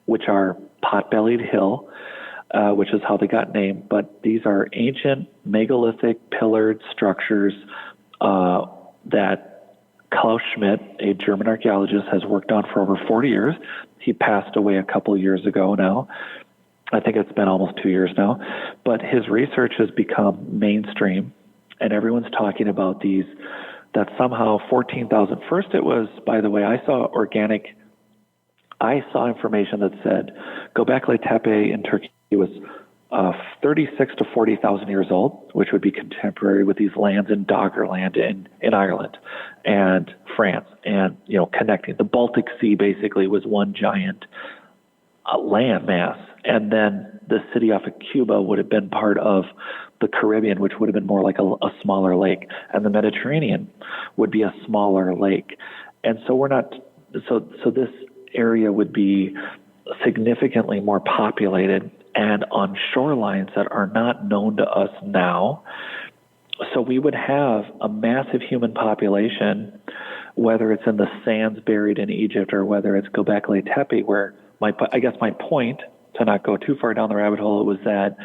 which are pot-bellied hill, which is how they got named. But these are ancient megalithic pillared structures that Klaus Schmidt, a German archaeologist, has worked on for over 40 years. He passed away a couple years ago now. I think it's been almost 2 years now. But his research has become mainstream, and everyone's talking about these, that somehow 14,000. First it was, by the way, I saw information that said Göbekli Tepe in Turkey was 36 to 40,000 years old, which would be contemporary with these lands in Doggerland in Ireland and France, and connecting. The Baltic Sea basically was one giant land mass, and then the city off of Cuba would have been part of the Caribbean, which would have been more like a smaller lake, and the Mediterranean would be a smaller lake. And so we're not, so this area would be significantly more populated and on shorelines that are not known to us now. So we would have a massive human population, whether it's in the sands buried in Egypt or whether it's Göbekli Tepe, where I guess my point, to not go too far down the rabbit hole, was that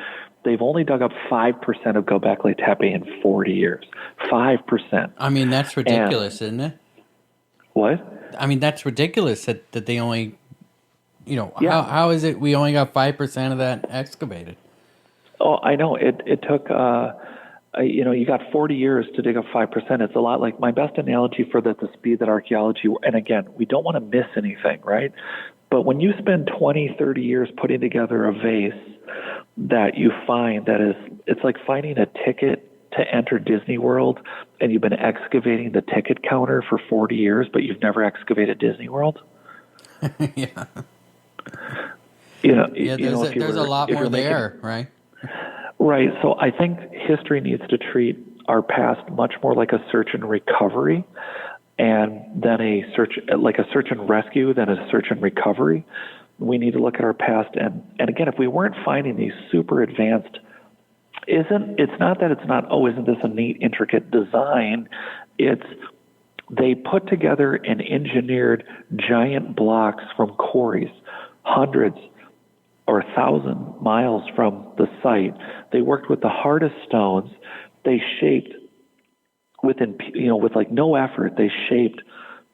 they've only dug up 5% of Göbekli Tepe in 40 years. 5%. I mean, that's ridiculous, isn't it? What? I mean, that's ridiculous that they only, Yeah. how is it we only got 5% of that excavated? Oh, I know. It took, you got 40 years to dig up 5%. It's a lot. Like, my best analogy for the speed that archaeology, and again, we don't want to miss anything, right? But when you spend 20, 30 years putting together a vase that you find it's like finding a ticket to enter Disney World, and you've been excavating the ticket counter for 40 years, but you've never excavated Disney World. Yeah. There's a lot more there, right? Right. So I think history needs to treat our past much more like a search and recovery, and then a search and rescue than a search and recovery. We need to look at our past, and again, if we weren't finding these super advanced, it's not that it's not, isn't this a neat, intricate design? It's they put together and engineered giant blocks from quarries, hundreds or 1,000 miles from the site. They worked with the hardest stones. They shaped with like no effort. They shaped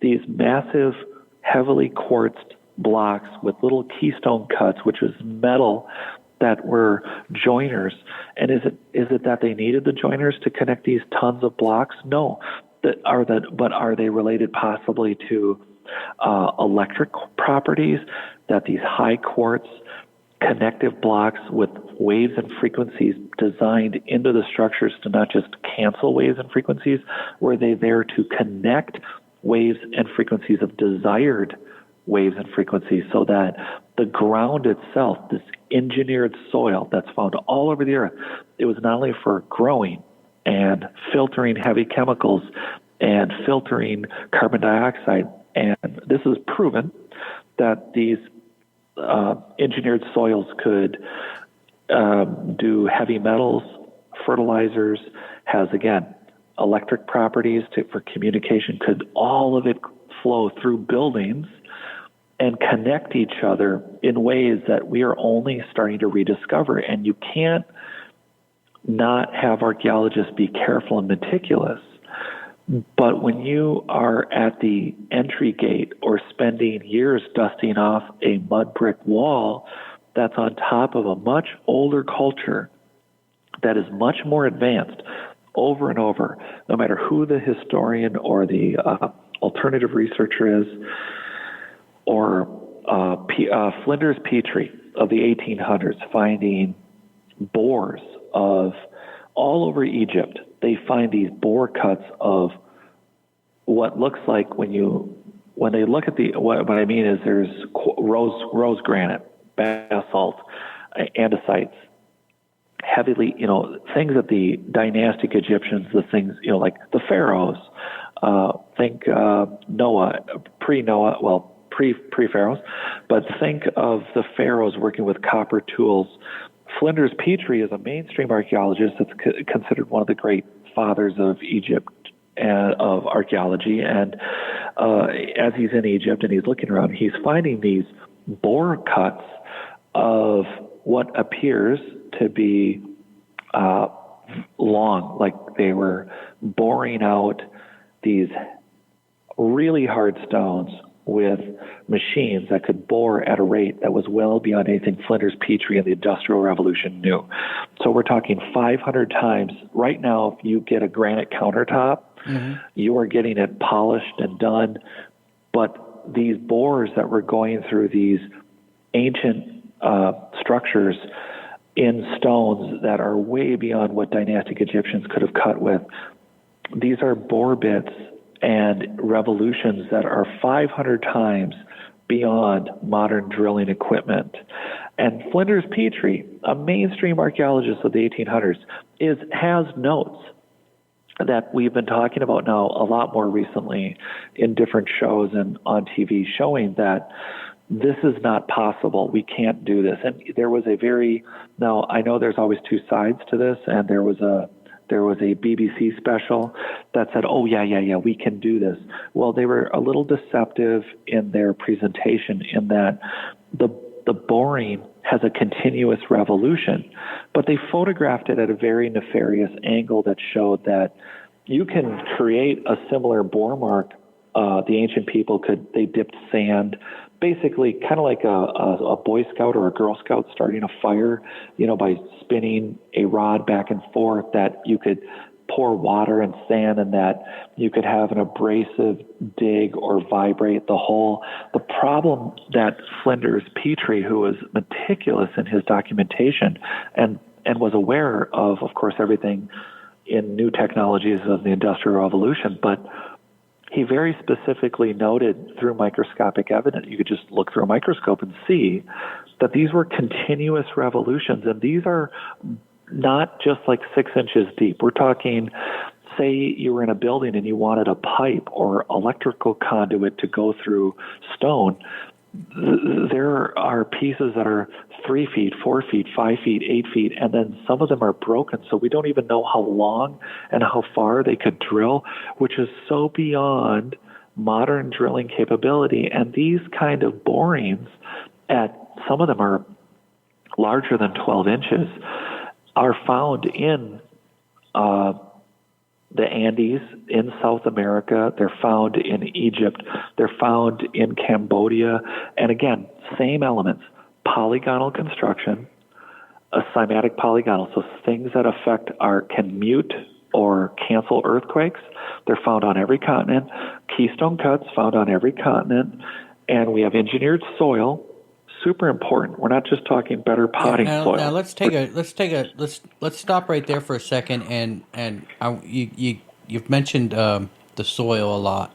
these massive, heavily quartzed blocks with little keystone cuts, which is metal, that were joiners. And is it that they needed the joiners to connect these tons of blocks? No. But are they related possibly to electric properties, that these high quartz connective blocks with waves and frequencies designed into the structures to not just cancel waves and frequencies, were they there to connect waves and frequencies of desired waves and frequencies, so that the ground itself, this engineered soil that's found all over the earth, it was not only for growing and filtering heavy chemicals and filtering carbon dioxide, and this is proven that these engineered soils could do heavy metals, fertilizers, has, again, electric properties for communication, could all of it flow through buildings and connect each other in ways that we are only starting to rediscover. And you can't not have archaeologists be careful and meticulous. But when you are at the entry gate or spending years dusting off a mud brick wall that's on top of a much older culture that is much more advanced over and over, no matter who the historian or the alternative researcher is, or Flinders Petrie of the 1800s finding bores of all over Egypt. They find these bore cuts of what looks like when they look at what I mean is there's rose granite, basalt, andesites, heavily, things that the dynastic Egyptians, the things, like the pharaohs, think Noah, pre-Noah, pre-pharaohs, but think of the pharaohs working with copper tools. Flinders Petrie is a mainstream archaeologist that's considered one of the great fathers of Egypt and of archaeology. And as he's in Egypt and he's looking around, he's finding these bore cuts of what appears to be long, like they were boring out these really hard stones with machines that could bore at a rate that was well beyond anything Flinders Petrie and the Industrial Revolution knew. So we're talking 500 times. Right now, if you get a granite countertop, you are getting it polished and done. But these bores that were going through these ancient structures in stones that are way beyond what dynastic Egyptians could have cut with, these are bore bits and revolutions that are 500 times beyond modern drilling equipment. And Flinders Petrie, a mainstream archaeologist of the 1800s, has notes that we've been talking about now a lot more recently in different shows and on TV, showing that this is not possible. We can't do this. And there was now I know there's always two sides to this, and there was a BBC special that said, oh, yeah, we can do this. Well, they were a little deceptive in their presentation in that the boring has a continuous revolution, but they photographed it at a very nefarious angle that showed that you can create a similar bore mark. The ancient people they dipped sand, basically kind of like a Boy Scout or a Girl Scout starting a fire, by spinning a rod back and forth, that you could pour water and sand, and that you could have an abrasive dig or vibrate the hole. The problem that Flinders Petrie, who was meticulous in his documentation and was aware of course, everything in new technologies of the Industrial Revolution, but he very specifically noted through microscopic evidence, you could just look through a microscope and see that these were continuous revolutions, and these are not just like 6 inches deep. We're talking, say you were in a building and you wanted a pipe or electrical conduit to go through stone. There are pieces that are 3 feet, 4 feet, 5 feet, 8 feet, and then some of them are broken, so we don't even know how long and how far they could drill, which is so beyond modern drilling capability. And these kind of borings, some of them are larger than 12 inches, are found in the Andes in South America. They're found in Egypt. They're found in Cambodia. And again, same elements: polygonal construction, a cymatic polygonal, so things that can mute or cancel earthquakes. They're found on every continent. Keystone cuts found on every continent. And we have engineered soil. Super important. We're not just talking better potting soil. Now let's stop right there for a second, and you've mentioned the soil a lot,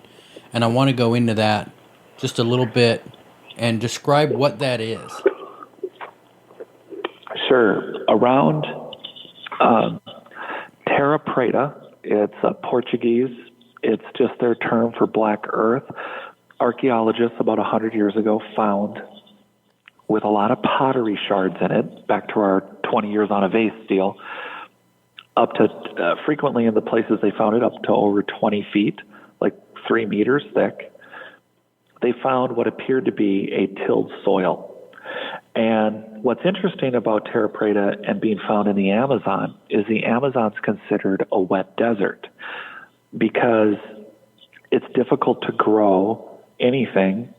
and I want to go into that just a little bit and describe what that is. Sure. Around Terra Preta, it's Portuguese. It's just their term for black earth. Archaeologists about 100 years ago found, with a lot of pottery shards in it, back to our 20 years on a vase deal, up to, frequently in the places they found it, up to over 20 feet, like 3 meters thick. They found what appeared to be a tilled soil. And what's interesting about Terra Preta and being found in the Amazon is the Amazon's considered a wet desert because it's difficult to grow anything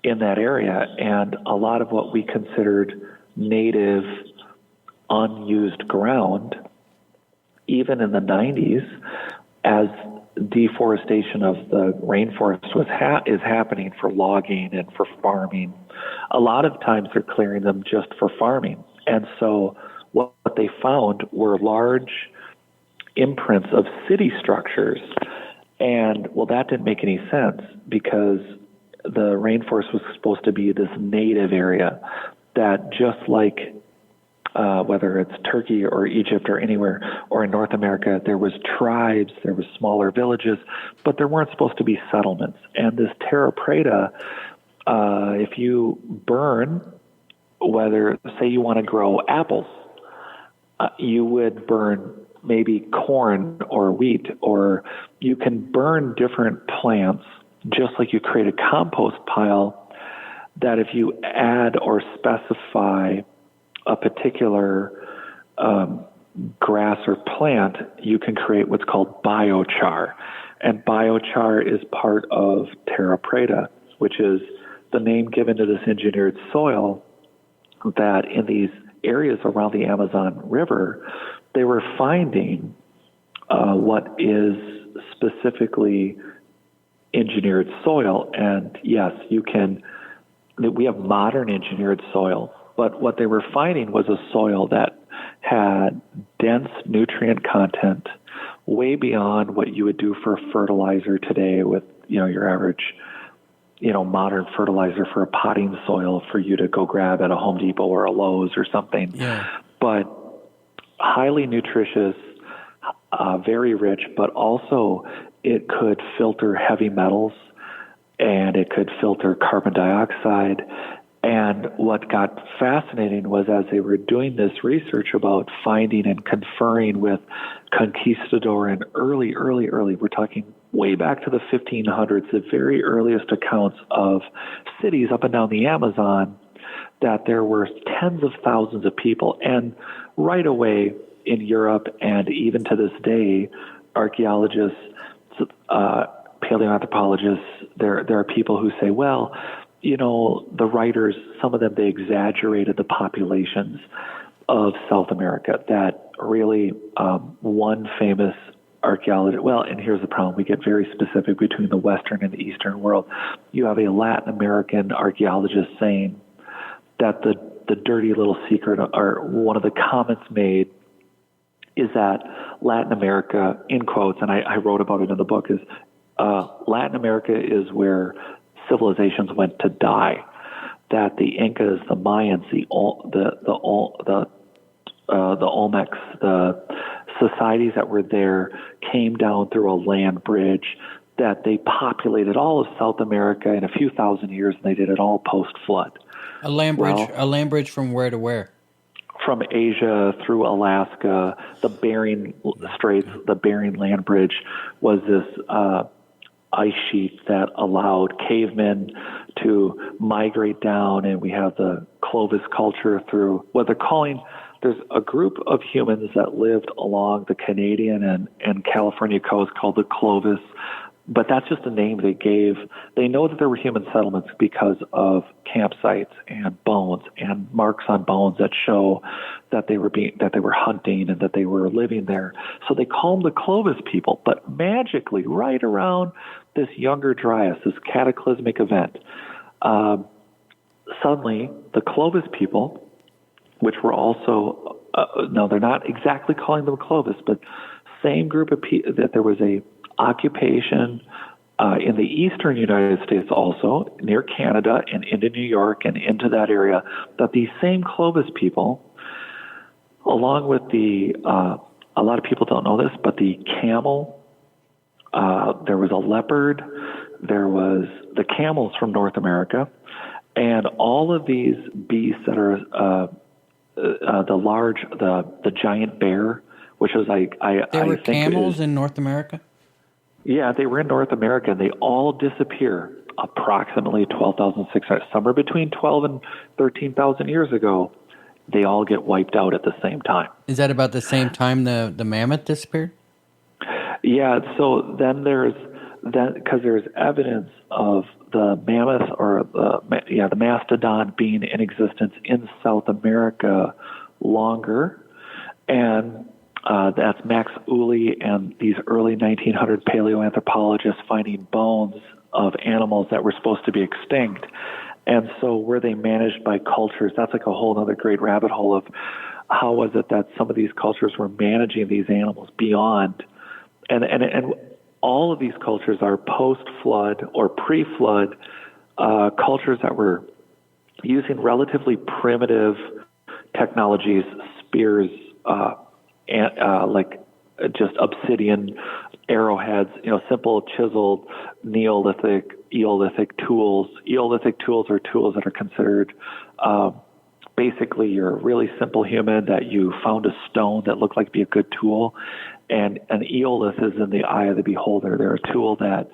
in that area, and a lot of what we considered native, unused ground, even in the 90s, as deforestation of the rainforest is happening for logging and for farming. A lot of times they're clearing them just for farming. And so what they found were large imprints of city structures. And, well, that didn't make any sense because the rainforest was supposed to be this native area that, just like whether it's Turkey or Egypt or anywhere, or in North America, there was tribes, there was smaller villages, but there weren't supposed to be settlements. And this Terra Preta, if you burn, whether, say you want to grow apples, you would burn maybe corn or wheat, or you can burn different plants just like you create a compost pile, that if you add or specify a particular grass or plant, you can create what's called biochar. And biochar is part of Terra Preta, which is the name given to this engineered soil that in these areas around the Amazon River, they were finding what is specifically engineered soil. And yes, we have modern engineered soil, but what they were finding was a soil that had dense nutrient content way beyond what you would do for fertilizer today with, your average, modern fertilizer for a potting soil for you to go grab at a Home Depot or a Lowe's or something. Yeah. But highly nutritious, very rich, but also it could filter heavy metals and it could filter carbon dioxide. And what got fascinating was as they were doing this research about finding and conferring with conquistador and early, we're talking way back to the 1500s, the very earliest accounts of cities up and down the Amazon, that there were tens of thousands of people. And right away in Europe, and even to this day, archaeologists, paleoanthropologists, there are people who say, well, the writers, some of them, they exaggerated the populations of South America. That really one famous archaeologist, well, and here's the problem, we get very specific between the Western and the Eastern world. You have a Latin American archaeologist saying that the dirty little secret, or one of the comments made, is that Latin America, in quotes, and I wrote about it in the book, is Latin America is where civilizations went to die. That the Incas, the Mayans, the Olmecs, the societies that were there came down through a land bridge, that they populated all of South America in a few thousand years, and they did it all post-flood. A land bridge from where to where? From Asia through Alaska, the Bering Straits, the Bering Land Bridge was this ice sheet that allowed cavemen to migrate down, and we have the Clovis culture through what they're calling, there's a group of humans that lived along the Canadian and California coast called the Clovis, but that's just a name they gave. They know that there were human settlements because of campsites and bones and marks on bones that show that they were hunting and that they were living there. So they call them the Clovis people. But magically, right around this Younger Dryas, this cataclysmic event, suddenly the Clovis people, which were also no, they're not exactly calling them Clovis, but same group of people, that there was a occupation in the eastern United States also, near Canada and into New York and into that area, that these same Clovis people, along with a lot of people don't know this, but the camel, there was a leopard, there was the camels from North America, and all of these beasts that are the giant bear, which was There were camels in North America? Yeah, they were in North America, and they all disappear approximately 12,600, somewhere between 12 and 13,000 years ago. They all get wiped out at the same time. Is that about the same time the mammoth disappeared? Yeah, so then because there's evidence of the mammoth or the mastodon being in existence in South America longer, and that's Max Uli and these early 1900 paleoanthropologists finding bones of animals that were supposed to be extinct. And so were they managed by cultures? That's like a whole other great rabbit hole of how was it that some of these cultures were managing these animals beyond. And all of these cultures are post-flood or pre-flood cultures that were using relatively primitive technologies, spears, like just obsidian arrowheads, simple chiseled Neolithic, Eolithic tools. Eolithic tools are tools that are considered basically you're a really simple human that you found a stone that looked like to be a good tool, and an eolith is in the eye of the beholder. They're a tool that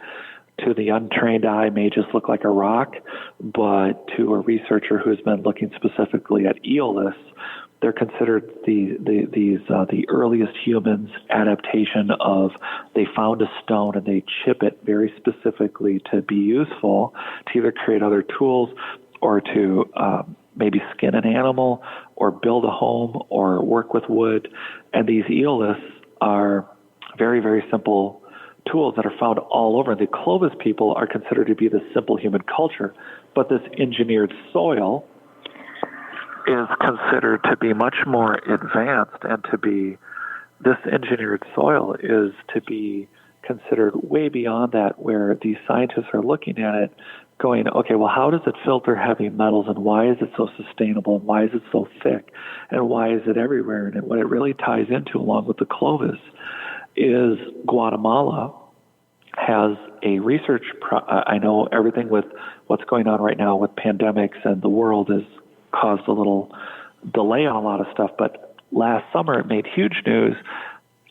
to the untrained eye may just look like a rock, but to a researcher who's been looking specifically at eoliths, they're considered the earliest humans' adaptation of they found a stone and they chip it very specifically to be useful, to either create other tools or to maybe skin an animal or build a home or work with wood. And these eoliths are very, very simple tools that are found all over. The Clovis people are considered to be the simple human culture, but this engineered soil is considered to be much more advanced, and to be this engineered soil is to be considered way beyond that, where these scientists are looking at it going, okay, well, how does it filter heavy metals, and why is it so sustainable, and why is it so thick, and why is it everywhere? And what it really ties into, along with the Clovis, is Guatemala has a research I know everything with what's going on right now with pandemics and the world has caused a little delay on a lot of stuff, but last summer it made huge news,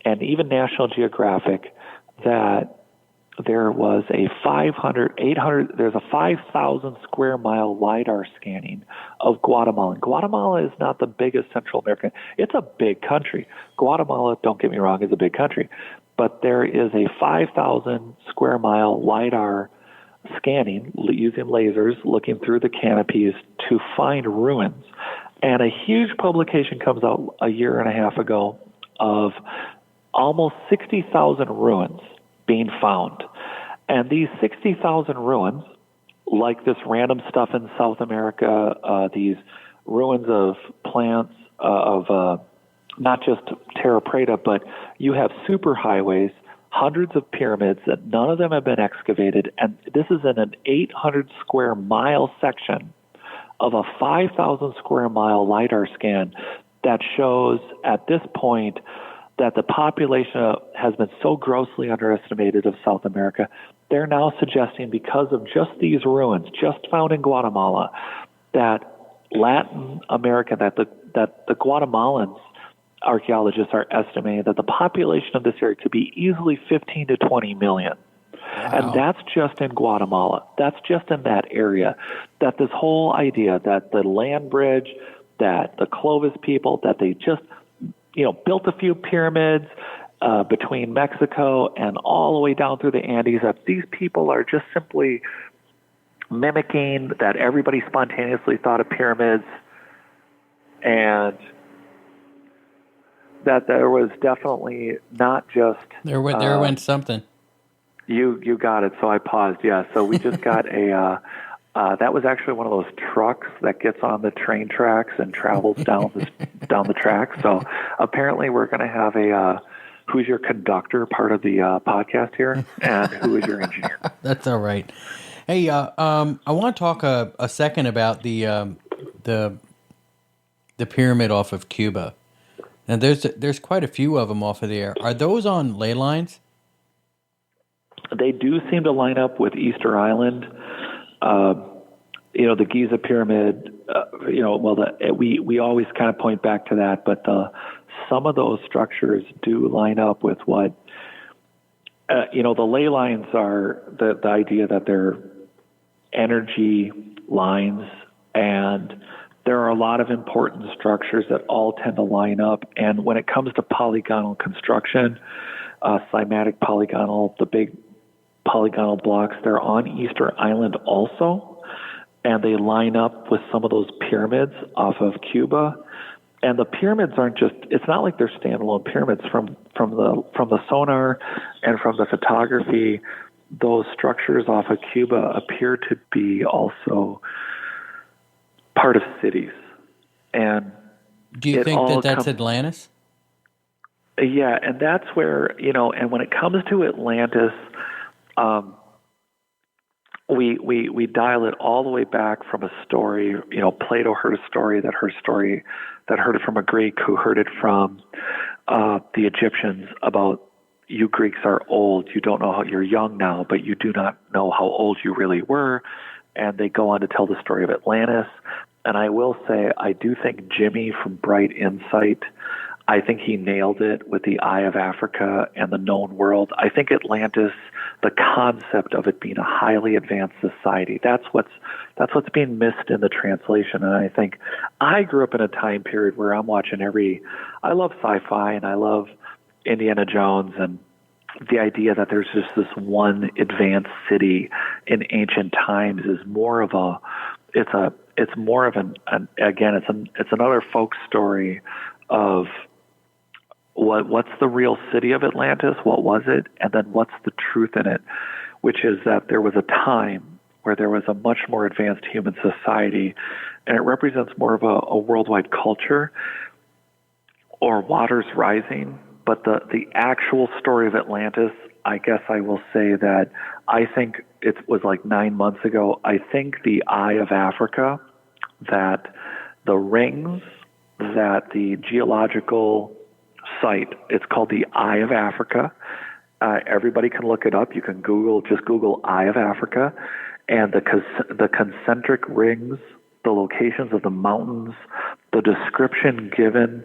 and even National Geographic, that there was a 5,000 square mile LiDAR scanning of Guatemala. And Guatemala is not the biggest Central American. It's a big country. Guatemala, don't get me wrong, is a big country. But there is a 5,000 square mile LiDAR scanning using lasers, looking through the canopies to find ruins. And a huge publication comes out a year and a half ago of almost 60,000 ruins being found. And these 60,000 ruins, like this random stuff in South America, these ruins of plants, of not just Terra Preta, but you have superhighways, hundreds of pyramids that none of them have been excavated, and this is in an 800 square mile section of a 5,000 square mile LiDAR scan that shows at this point that the population has been so grossly underestimated of South America. They're now suggesting, because of just these ruins, just found in Guatemala, that Latin America, that the Guatemalans, archaeologists are estimating that the population of this area could be easily 15 to 20 million. Wow. And that's just in Guatemala. That's just in that area. That this whole idea that the land bridge, that the Clovis people, that they just, built a few pyramids between Mexico and all the way down through the Andes, that these people are just simply mimicking that everybody spontaneously thought of pyramids, and that there was definitely not just... There went something. You got it, so I paused, yeah. So we just got that was actually one of those trucks that gets on the train tracks and travels down the track. So apparently we're going to have a who's your conductor part of the podcast here, and who is your engineer. That's all right. Hey, I want to talk a second about the pyramid off of Cuba. And there's quite a few of them off of there. Are those on ley lines? They do seem to line up with Easter Island. The Giza pyramid. We always kind of point back to that, but some of those structures do line up with what the ley lines are. The idea that they're energy lines, and there are a lot of important structures that all tend to line up. And when it comes to polygonal construction, cymatic polygonal, the big polygonal blocks, they're on Easter Island also, and they line up with some of those pyramids off of Cuba. And the pyramids aren't just, it's not like they're standalone pyramids. From the sonar and from the photography, those structures off of Cuba appear to be also part of cities. And do you think that's Atlantis? Yeah, and that's where, and when it comes to Atlantis, we dial it all the way back from a story. Plato heard a story that heard it from a Greek who heard it from the Egyptians about, you Greeks are old. You don't know how you're young now, but you do not know how old you really were. and they go on to tell the story of Atlantis. And I will say, I do think Jimmy from Bright Insight, I think he nailed it with the Eye of Africa and the known world. I think Atlantis, the concept of it being a highly advanced society, that's what's being missed in the translation. And I think I grew up in a time period where I'm watching I love sci-fi and I love Indiana Jones, and the idea that there's just this one advanced city in ancient times is more of it's more of it's another folk story of what's the real city of Atlantis, what was it, and then what's the truth in it, which is that there was a time where there was a much more advanced human society, and it represents more of a worldwide culture or waters rising. But the actual story of Atlantis, I guess I will say that I think it was like 9 months ago. I think the Eye of Africa, that the rings, that the geological site, it's called the Eye of Africa. Everybody can look it up. You can just Google Eye of Africa, and the concentric rings, the locations of the mountains, the description given,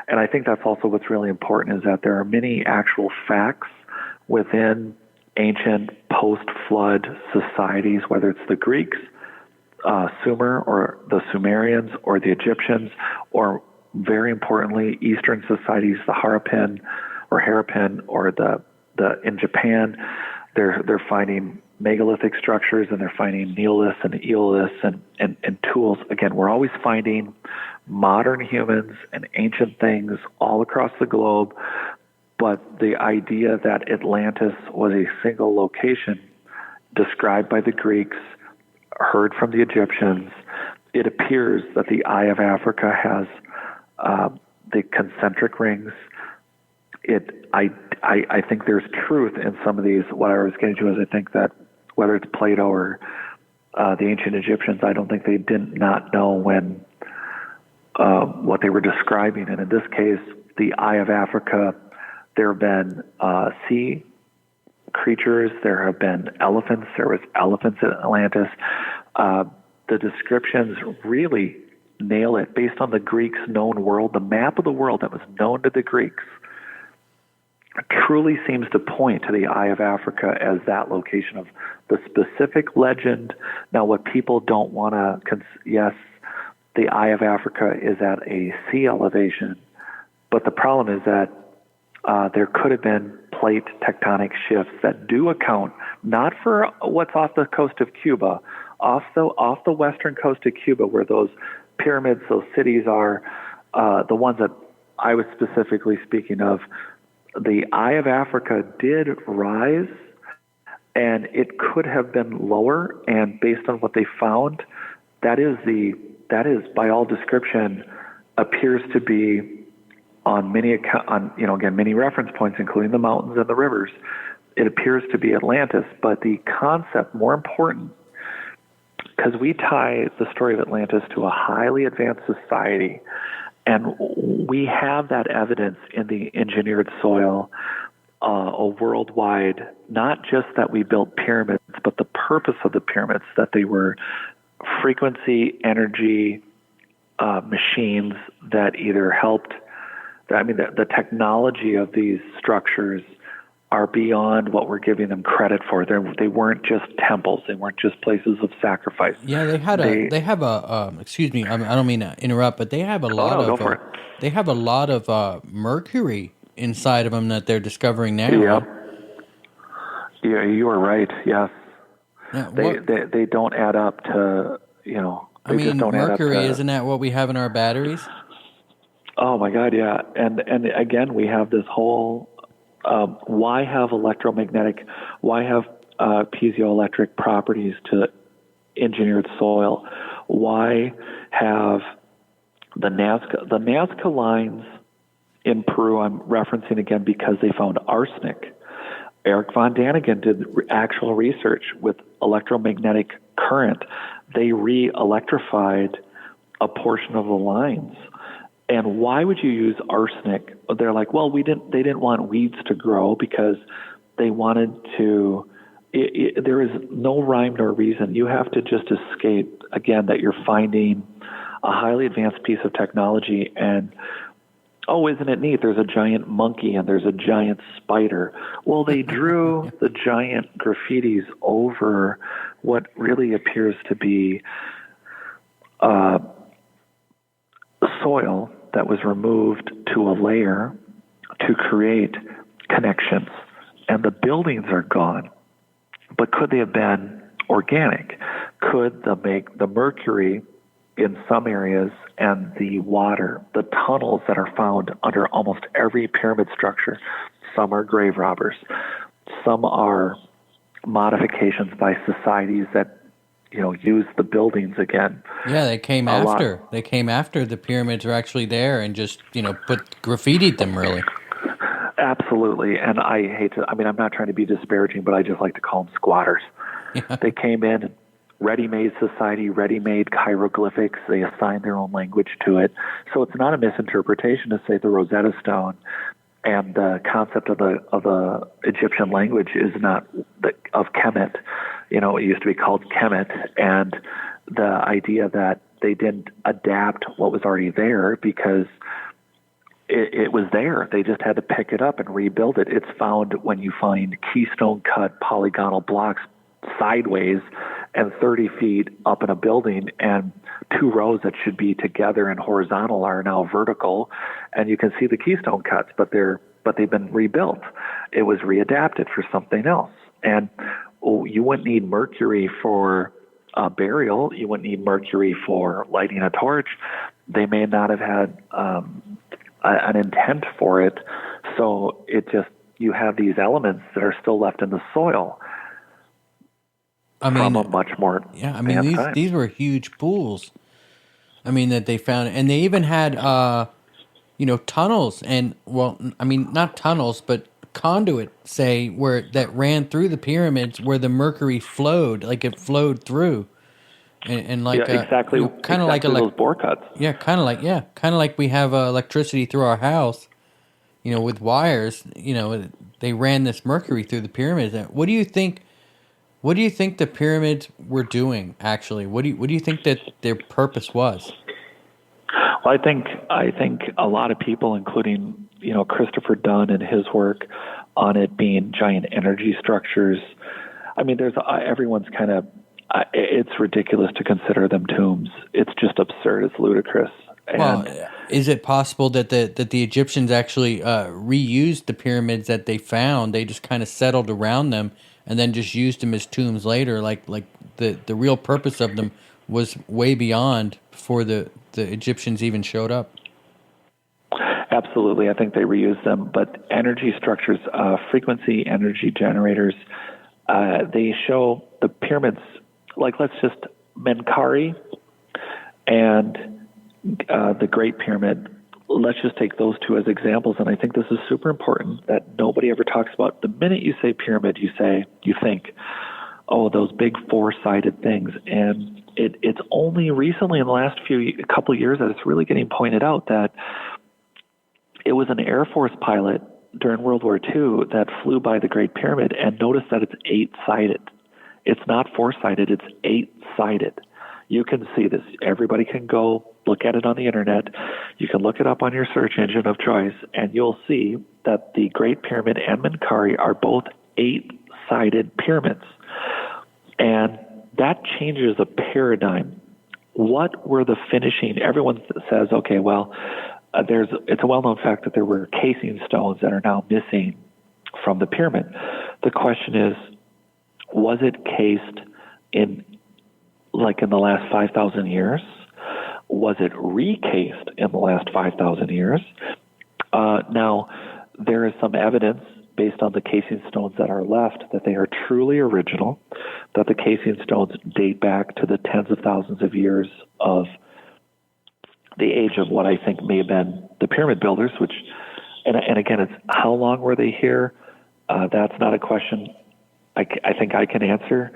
and I think that's also what's really important, is that there are many actual facts within ancient post-flood societies, whether it's the Greeks, Sumer, or the Sumerians, or the Egyptians, or very importantly, Eastern societies, the Harappan, or the in Japan, they're finding megalithic structures, and they're finding neoliths and eoliths and tools. Again, we're always finding modern humans and ancient things all across the globe, but the idea that Atlantis was a single location described by the Greeks, heard from the Egyptians, it appears that the Eye of Africa has the concentric rings. I think there's truth in some of these. What I was getting to is I think that whether it's Plato or the ancient Egyptians, I don't think they did not know when what they were describing. And in this case, the Eye of Africa, there have been sea creatures, there have been elephants, there was elephants in Atlantis. The descriptions really nail it based on the Greeks' known world. The map of the world that was known to the Greeks truly seems to point to the Eye of Africa as that location of the specific legend. Now, what people don't want to, yes, the Eye of Africa is at a sea elevation, but the problem is that there could have been plate tectonic shifts that do account not for what's off the coast of Cuba, off the western coast of Cuba, where those pyramids, those cities are, the ones that I was specifically speaking of. The Eye of Africa did rise, and it could have been lower. And based on what they found, that is by all description appears to be on many many reference points, including the mountains and the rivers. It appears to be Atlantis, but the concept, more important, because we tie the story of Atlantis to a highly advanced society, and we have that evidence in the engineered soil, a worldwide, not just that we built pyramids, but the purpose of the pyramids, that they were frequency, energy machines that either helped. The technology of these structures are beyond what we're giving them credit for. They weren't just temples. They weren't just places of sacrifice. Yeah, they have a. Excuse me, I don't mean to interrupt, but they have a lot of. They have a lot of mercury inside of them that they're discovering now. Yep. Yeah, you are right. Yes. Yeah, they don't add up to mercury, isn't that what we have in our batteries? Oh my God, yeah. And again, we have this whole why have piezoelectric properties to engineered soil? Why have the Nazca lines in Peru? I'm referencing again because they found arsenic. Eric von Daniken did actual research with electromagnetic current. They re-electrified a portion of the lines. And why would you use arsenic? They're like, well, they didn't want weeds to grow because they wanted to there is no rhyme nor reason. You have to just escape, again, that you're finding a highly advanced piece of technology and, oh, isn't it neat? There's a giant monkey and there's a giant spider. Well, they drew the giant graffitis over what really appears to be soil that was removed to a layer to create connections. And the buildings are gone. But could they have been organic? Could the mercury in some areas and the water, the tunnels that are found under almost every pyramid structure, some are grave robbers, some are modifications by societies that use the buildings again. Yeah, they came after. They came after the pyramids were actually there and just graffitied them really. Absolutely, and I hate to. I mean, I'm not trying to be disparaging, but I just like to call them squatters. Yeah. They came in, ready-made society, ready-made hieroglyphics. They assigned their own language to it, so it's not a misinterpretation to say the Rosetta Stone and the concept of the Egyptian language is not of Kemet. It used to be called Kemet, and the idea that they didn't adapt what was already there because it was there. They just had to pick it up and rebuild it. It's found when you find keystone-cut polygonal blocks sideways and 30 feet up in a building, and two rows that should be together and horizontal are now vertical, and you can see the keystone cuts, but they've been rebuilt. It was readapted for something else. And you wouldn't need mercury for burial. You wouldn't need mercury for lighting a torch. They may not have had an intent for it. So you have these elements that are still left in the soil. From a much more these were huge pools. That they found, and they even had tunnels and not tunnels, but conduit, say, that ran through the pyramids where the mercury flowed, like it flowed through, and like exactly like those bore cuts. Yeah, kind of like we have electricity through our house, with wires. They ran this mercury through the pyramids. What do you think? What do you think the pyramids were doing, actually? What do you think that their purpose was? Well, I think a lot of people, including Christopher Dunn and his work on it being giant energy structures. I mean, everyone's kind of. It's ridiculous to consider them tombs. It's just absurd. It's ludicrous. Well, is it possible that the Egyptians actually reused the pyramids that they found? They just kind of settled around them and then just used them as tombs later. Like the real purpose of them was way beyond before the Egyptians even showed up. Absolutely, I think they reused them. But energy structures, frequency energy generators, they show the pyramids. Like, let's just Menkaure and the Great Pyramid. Let's just take those two as examples, and I think this is super important that nobody ever talks about. The minute you say pyramid, you think, oh, those big four-sided things, and it's only recently in the last couple of years that it's really getting pointed out that it was an Air Force pilot during World War II that flew by the Great Pyramid and noticed that it's eight-sided. It's not four-sided, it's eight-sided. You can see this. Everybody can go look at it on the internet. You can look it up on your search engine of choice, and you'll see that the Great Pyramid and Menkaure are both eight-sided pyramids. And that changes a paradigm. What were the finishing? Everyone says, okay, well, it's a well-known fact that there were casing stones that are now missing from the pyramid. The question is, was it cased in the last 5,000 years? Was it recased in the last 5,000 years? Now, there is some evidence based on the casing stones that are left that they are truly original, that the casing stones date back to the tens of thousands of years of the age of what I think may have been the pyramid builders, and again, it's how long were they here? That's not a question I think I can answer.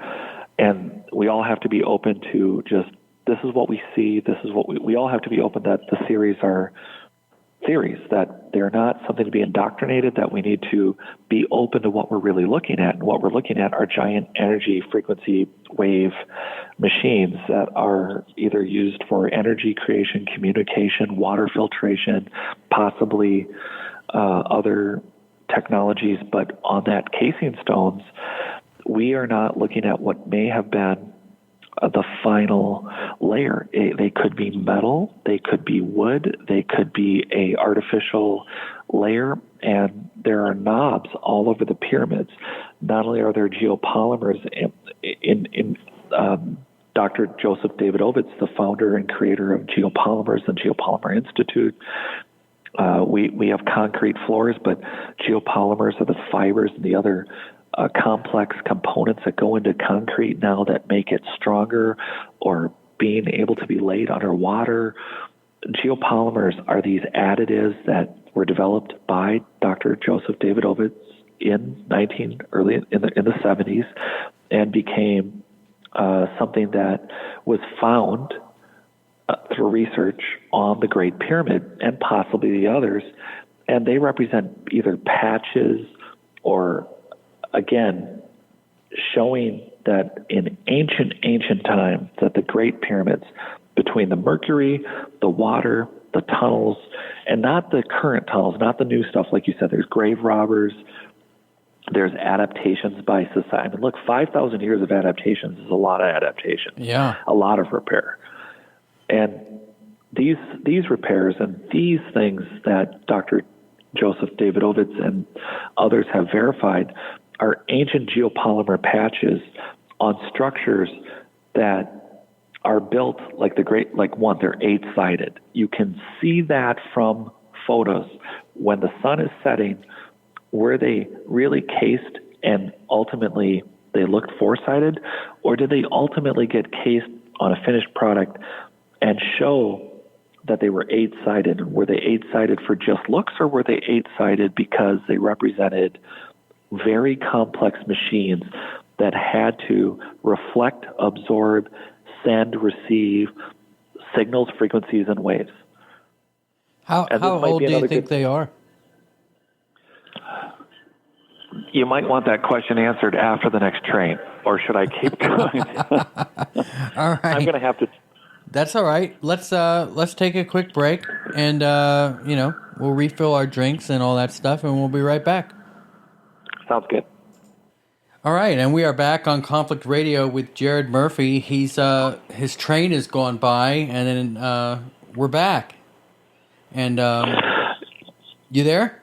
And we all have to be open to just, this is what we see, this is what we all have to be open that the theories are theories, that they're not something to be indoctrinated, that we need to be open to what we're really looking at. And what we're looking at are giant energy frequency wave machines that are either used for energy creation, communication, water filtration, possibly other technologies. But on that casing stones, we are not looking at what may have been the final layer. They could be metal, they could be wood, they could be a artificial layer, and there are knobs all over the pyramids. Not only are there geopolymers in Dr. Joseph David Ovitz, the founder and creator of Geopolymers and Geopolymer Institute. We have concrete floors, but geopolymers are the fibers and the other complex components that go into concrete now that make it stronger or being able to be laid underwater. Geopolymers are these additives that were developed by Dr. Joseph David Ovitz early in the 70s and became something that was found through research on the Great Pyramid and possibly the others. And they represent either patches or, again, showing that in ancient times that the Great Pyramids, between the Mercury, the water, the tunnels, and not the current tunnels, not the new stuff, like you said, there's grave robbers, there's adaptations by society. I mean, look, 5,000 years of adaptations is a lot of adaptation. Yeah. A lot of repair. And these repairs and these things that Dr. Joseph David Ovitz and others have verified are ancient geopolymer patches on structures that are built like they're eight-sided. You can see that from photos. When the sun is setting, were they really cased and ultimately they looked four-sided, or did they ultimately get cased on a finished product and show that they were eight-sided? Were they eight-sided for just looks, or were they eight-sided because they represented very complex machines that had to reflect, absorb, send, receive signals, frequencies, and waves? How old do you think they are? You might want that question answered after the next train, or should I keep going? All right. I'm going to have to. That's all right. Let's take a quick break, and we'll refill our drinks and all that stuff, and we'll be right back. Sounds good. All right, and we are back on Conflict Radio with Jared Murphy. He's his train has gone by, and then we're back. And you there?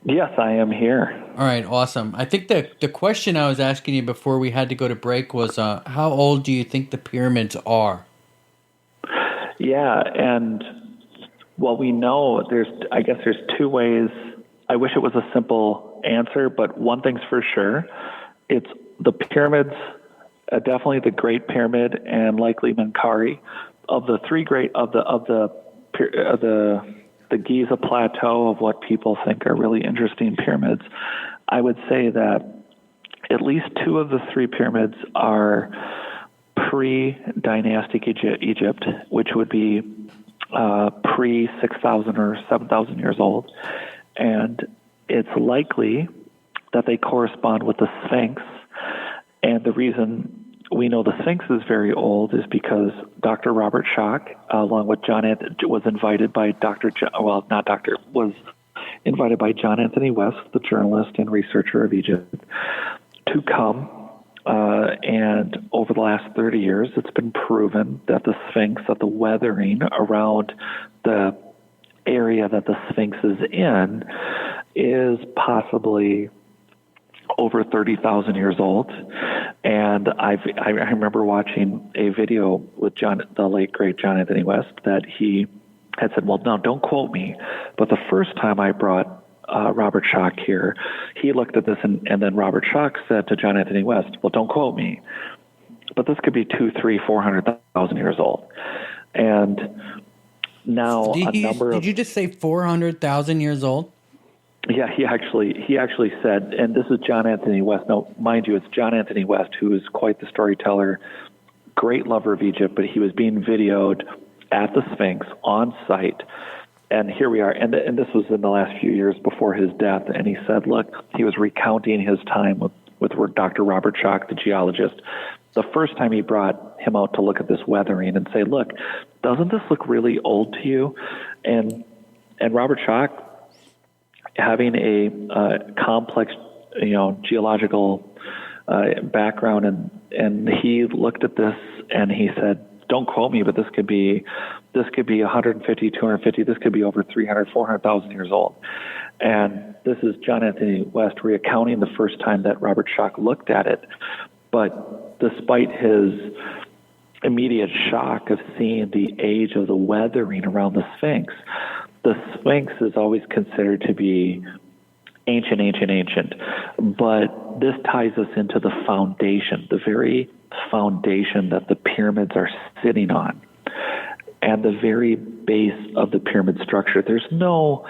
Yes, I am here. All right, awesome. I think the question I was asking you before we had to go to break was, how old do you think the pyramids are? Yeah, and we know there's two ways. I wish it was a simple answer, but one thing's for sure. It's the pyramids, definitely the Great Pyramid and likely Menkaure. Of the three great, of the Giza Plateau of what people think are really interesting pyramids, I would say that at least two of the three pyramids are pre-dynastic Egypt, which would be pre-6,000 or 7,000 years old. And it's likely that they correspond with the Sphinx. And the reason we know the Sphinx is very old is because Dr. Robert Schoch, along with John Anthony, was invited by was invited by John Anthony West, the journalist and researcher of Egypt, to come. And over the last 30 years, it's been proven that the Sphinx, that the weathering around the area that the Sphinx is in, is possibly over 30,000 years old. And I remember watching a video with the late great John Anthony West, that he had said, well, no, don't quote me, but the first time I brought Robert Schoch here, he looked at this, and then Robert Schoch said to John Anthony West, well, don't quote me, but this could be 200,000, 300,000, 400,000 years old. And now did you just say 400,000 years old? Yeah, he actually said, and this is John Anthony West. Now, mind you, it's John Anthony West, who is quite the storyteller, great lover of Egypt, but he was being videoed at the Sphinx on site, and here we are. And this was in the last few years before his death. And he said, look, he was recounting his time with Dr. Robert Schoch, the geologist. The first time he brought him out to look at this weathering and say, look, doesn't this look really old to you? And Robert Schoch, having a complex, geological background, and he looked at this and he said, don't quote me, but this could be 150, 250, this could be over 300, 400,000 years old. And this is John Anthony West recounting the first time that Robert Schoch looked at it. But despite his immediate shock of seeing the age of the weathering around the Sphinx is always considered to be ancient. But this ties us into the foundation, the very foundation that the pyramids are sitting on, and the very base of the pyramid structure. There's no,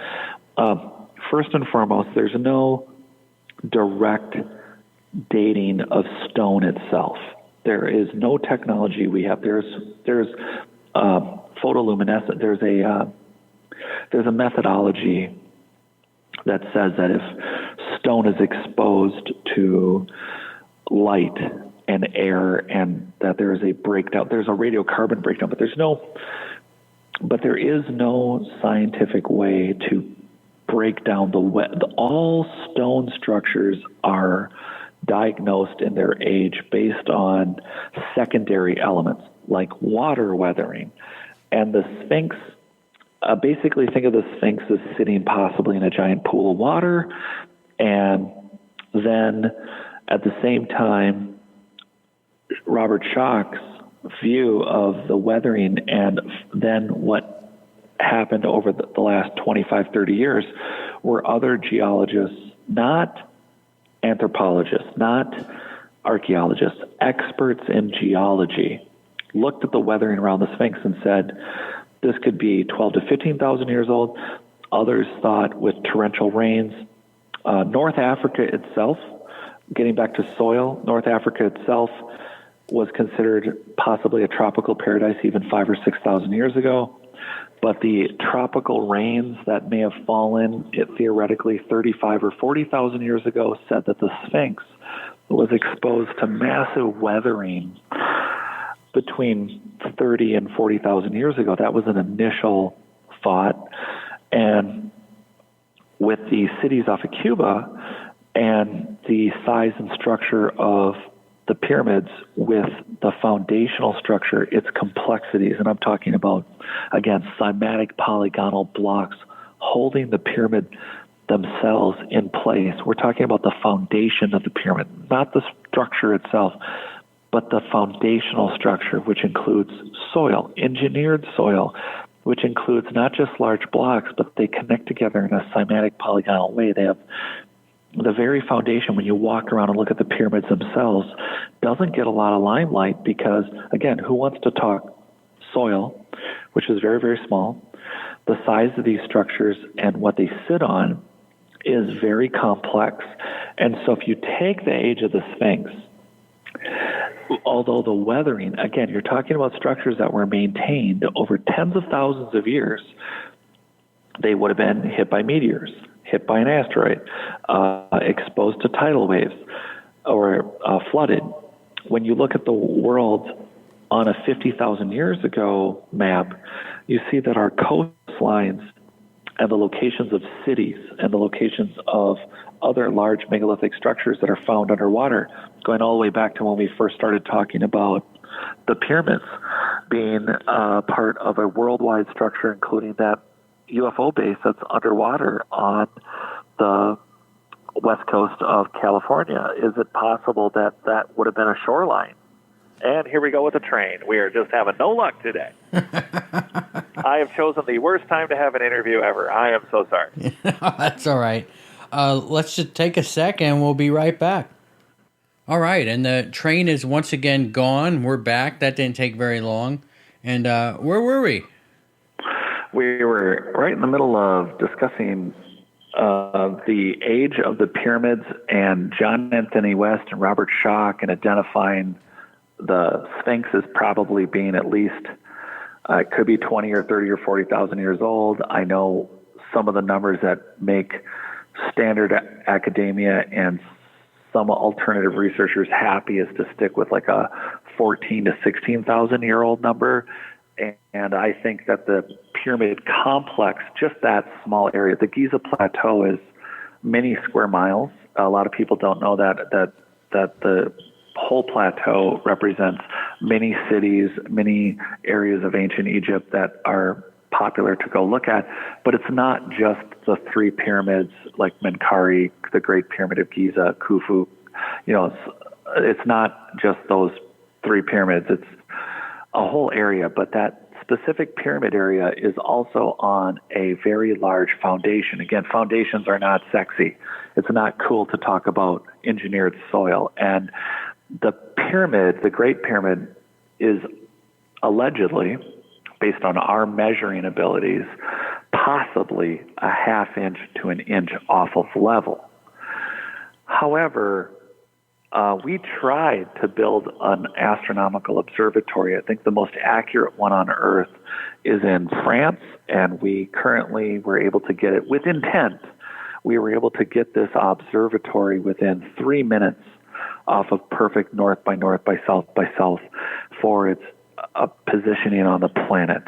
first and foremost, there's no direct dating of stone itself. There is no technology we have. There's photoluminescent. There's a methodology that says that if stone is exposed to light and air, and that there is a breakdown, there's a radiocarbon breakdown, but there is no scientific way to break down all stone structures are diagnosed in their age based on secondary elements like water weathering. And the Sphinx, basically think of the Sphinx as sitting possibly in a giant pool of water, and then at the same time, Robert Schoch's view of the weathering and then what happened over the last 25, 30 years were other geologists, not anthropologists, not archaeologists, experts in geology, looked at the weathering around the Sphinx and said, this could be 12 to 15,000 years old. Others thought with torrential rains. North Africa itself, getting back to soil, North Africa itself was considered possibly a tropical paradise even 5,000 or 6,000 years ago. But the tropical rains that may have fallen theoretically 35 or 40,000 years ago said that the Sphinx was exposed to massive weathering between 30 and 40,000 years ago. That was an initial thought. And with the cities off of Cuba and the size and structure of the pyramids with the foundational structure, its complexities, and I'm talking about, again, cymatic polygonal blocks holding the pyramid themselves in place. We're talking about the foundation of the pyramid, not the structure itself, but the foundational structure, which includes soil, engineered soil, which includes not just large blocks, but they connect together in a cymatic polygonal way. They have the very foundation, when you walk around and look at the pyramids themselves, doesn't get a lot of limelight because, again, who wants to talk soil, which is very, very small? The size of these structures and what they sit on is very complex. And so if you take the age of the Sphinx, although the weathering, again, you're talking about structures that were maintained over tens of thousands of years, they would have been hit by meteors, hit by an asteroid, exposed to tidal waves, or flooded. When you look at the world on a 50,000 years ago map, you see that our coastlines and the locations of cities and the locations of other large megalithic structures that are found underwater, going all the way back to when we first started talking about the pyramids being part of a worldwide structure, including that UFO base that's underwater on the west coast of California. Is it possible that that would have been a shoreline? And here we go with the train. We are just having no luck today. I have chosen the worst time to have an interview ever. I am so sorry. That's all right. Let's just take a second. We'll be right back. All right, and the train is once again gone. We're back. That didn't take very long. And where were we? We were right in the middle of discussing the age of the pyramids and John Anthony West and Robert Schoch, and identifying the Sphinx as probably being at least It could be 20 or 30 or 40,000 years old. I know some of the numbers that make standard academia and some alternative researchers happy is to stick with like a 14 to 16,000 year old number. And I think that the pyramid complex, just that small area, the Giza Plateau is many square miles. A lot of people don't know that the whole plateau represents many cities, many areas of ancient Egypt that are popular to go look at. But it's not just the three pyramids like Menkaure, the Great Pyramid of Giza, Khufu. It's not just those three pyramids. It's a whole area, but that specific pyramid area is also on a very large foundation. Again, foundations are not sexy. It's not cool to talk about engineered soil. And the pyramid, the Great Pyramid, is allegedly, based on our measuring abilities, possibly a half inch to an inch off of level. However, we tried to build an astronomical observatory. I think the most accurate one on Earth is in France, and we currently were able to get it with intent. We were able to get this observatory within 3 minutes off of perfect north by north by south for its positioning on the planet.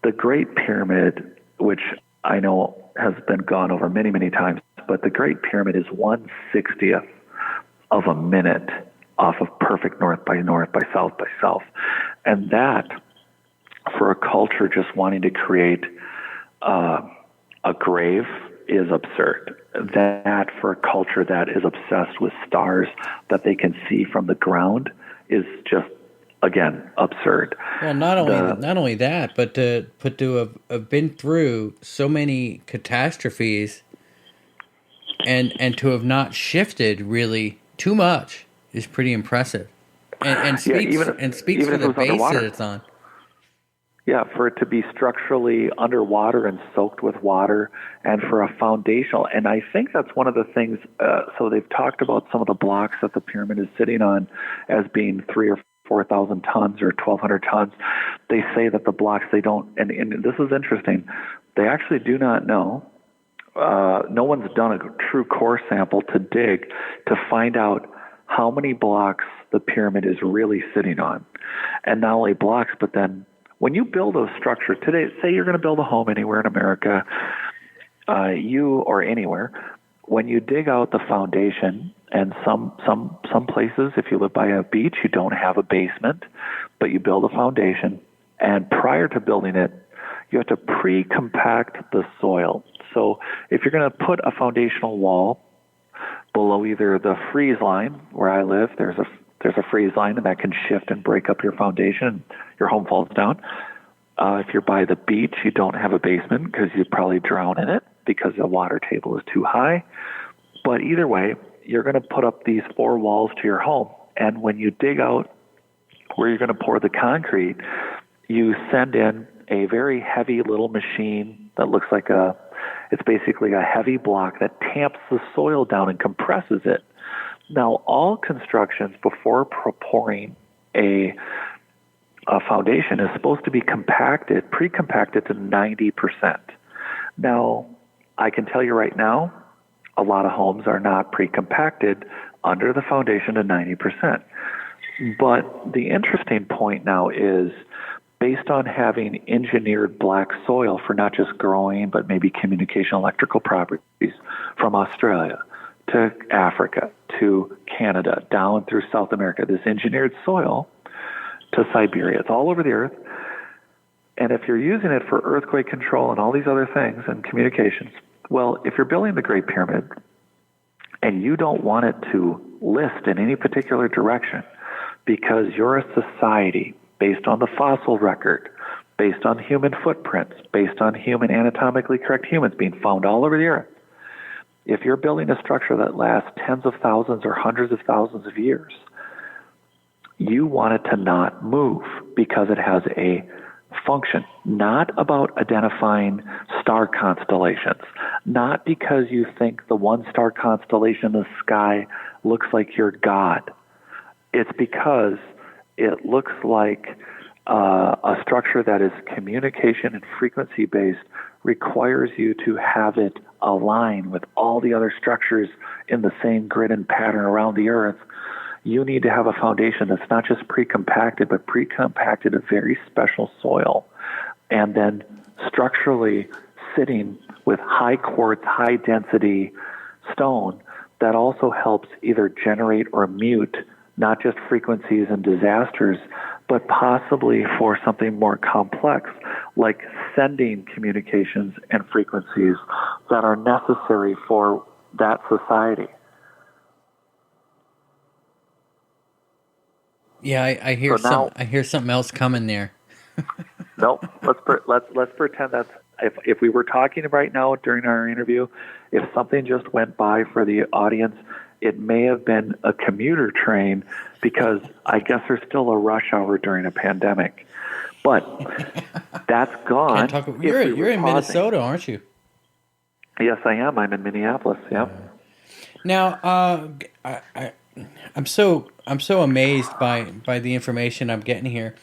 The Great Pyramid, which I know has been gone over many, many times, but the Great Pyramid is 1/60th of a minute off of perfect north by north by south. And that, for a culture just wanting to create a grave, is absurd. That, for a culture that is obsessed with stars that they can see from the ground, is just, again, absurd. Well, not only that, but to have been through so many catastrophes and to have not shifted really too much is pretty impressive, and speaks even for the base underwater. that it's on. Yeah, for it to be structurally underwater and soaked with water, and for a foundational. And I think that's one of the things. So they've talked about some of the blocks that the pyramid is sitting on as being 3,000 or 4,000 tons or 1,200 tons. They say that the blocks, they don't. And this is interesting. They actually do not know. No one's done a true core sample to dig to find out how many blocks the pyramid is really sitting on. And not only blocks, but then when you build a structure today, say you're going to build a home anywhere in America, or anywhere, when you dig out the foundation, and some places, if you live by a beach, you don't have a basement, but you build a foundation, and prior to building it, you have to pre-compact the soil. So if you're going to put a foundational wall below either the freeze line, where I live, there's a freeze line, and that can shift and break up your foundation, and your home falls down. If you're by the beach, you don't have a basement because you'd probably drown in it because the water table is too high. But either way, you're going to put up these 4 walls to your home. And when you dig out where you're going to pour the concrete, you send in a very heavy little machine that looks like it's basically a heavy block that tamps the soil down and compresses it. Now, all constructions before pouring a foundation is supposed to be pre-compacted to 90%. Now, I can tell you right now, a lot of homes are not pre-compacted under the foundation to 90%. But the interesting point now is, based on having engineered black soil for not just growing, but maybe communication electrical properties from Australia to Africa to Canada, down through South America, this engineered soil to Siberia. It's all over the earth. And if you're using it for earthquake control and all these other things and communications, well, if you're building the Great Pyramid and you don't want it to list in any particular direction because you're a society based on the fossil record, based on human footprints, based on human anatomically correct humans being found all over the earth, if you're building a structure that lasts tens of thousands or hundreds of thousands of years, you want it to not move because it has a function, not about identifying star constellations, not because you think the one star constellation in the sky looks like your God. It's because it looks like a structure that is communication and frequency based requires you to have it align with all the other structures in the same grid and pattern around the Earth. You need to have a foundation that's not just pre-compacted, but pre-compacted a very special soil, and then structurally sitting with high quartz, high density stone that also helps either generate or mute not just frequencies and disasters, but possibly for something more complex, like sending communications and frequencies that are necessary for that society. Yeah, I hear I hear something else coming there. No, let's pretend that's if we were talking right now during our interview, if something just went by for the audience, it may have been a commuter train, because I guess there's still a rush hour during a pandemic. But that's gone. You're in Minnesota, aren't you? Yes, I am. I'm in Minneapolis. Yeah. Now, I'm so amazed by the information I'm getting here.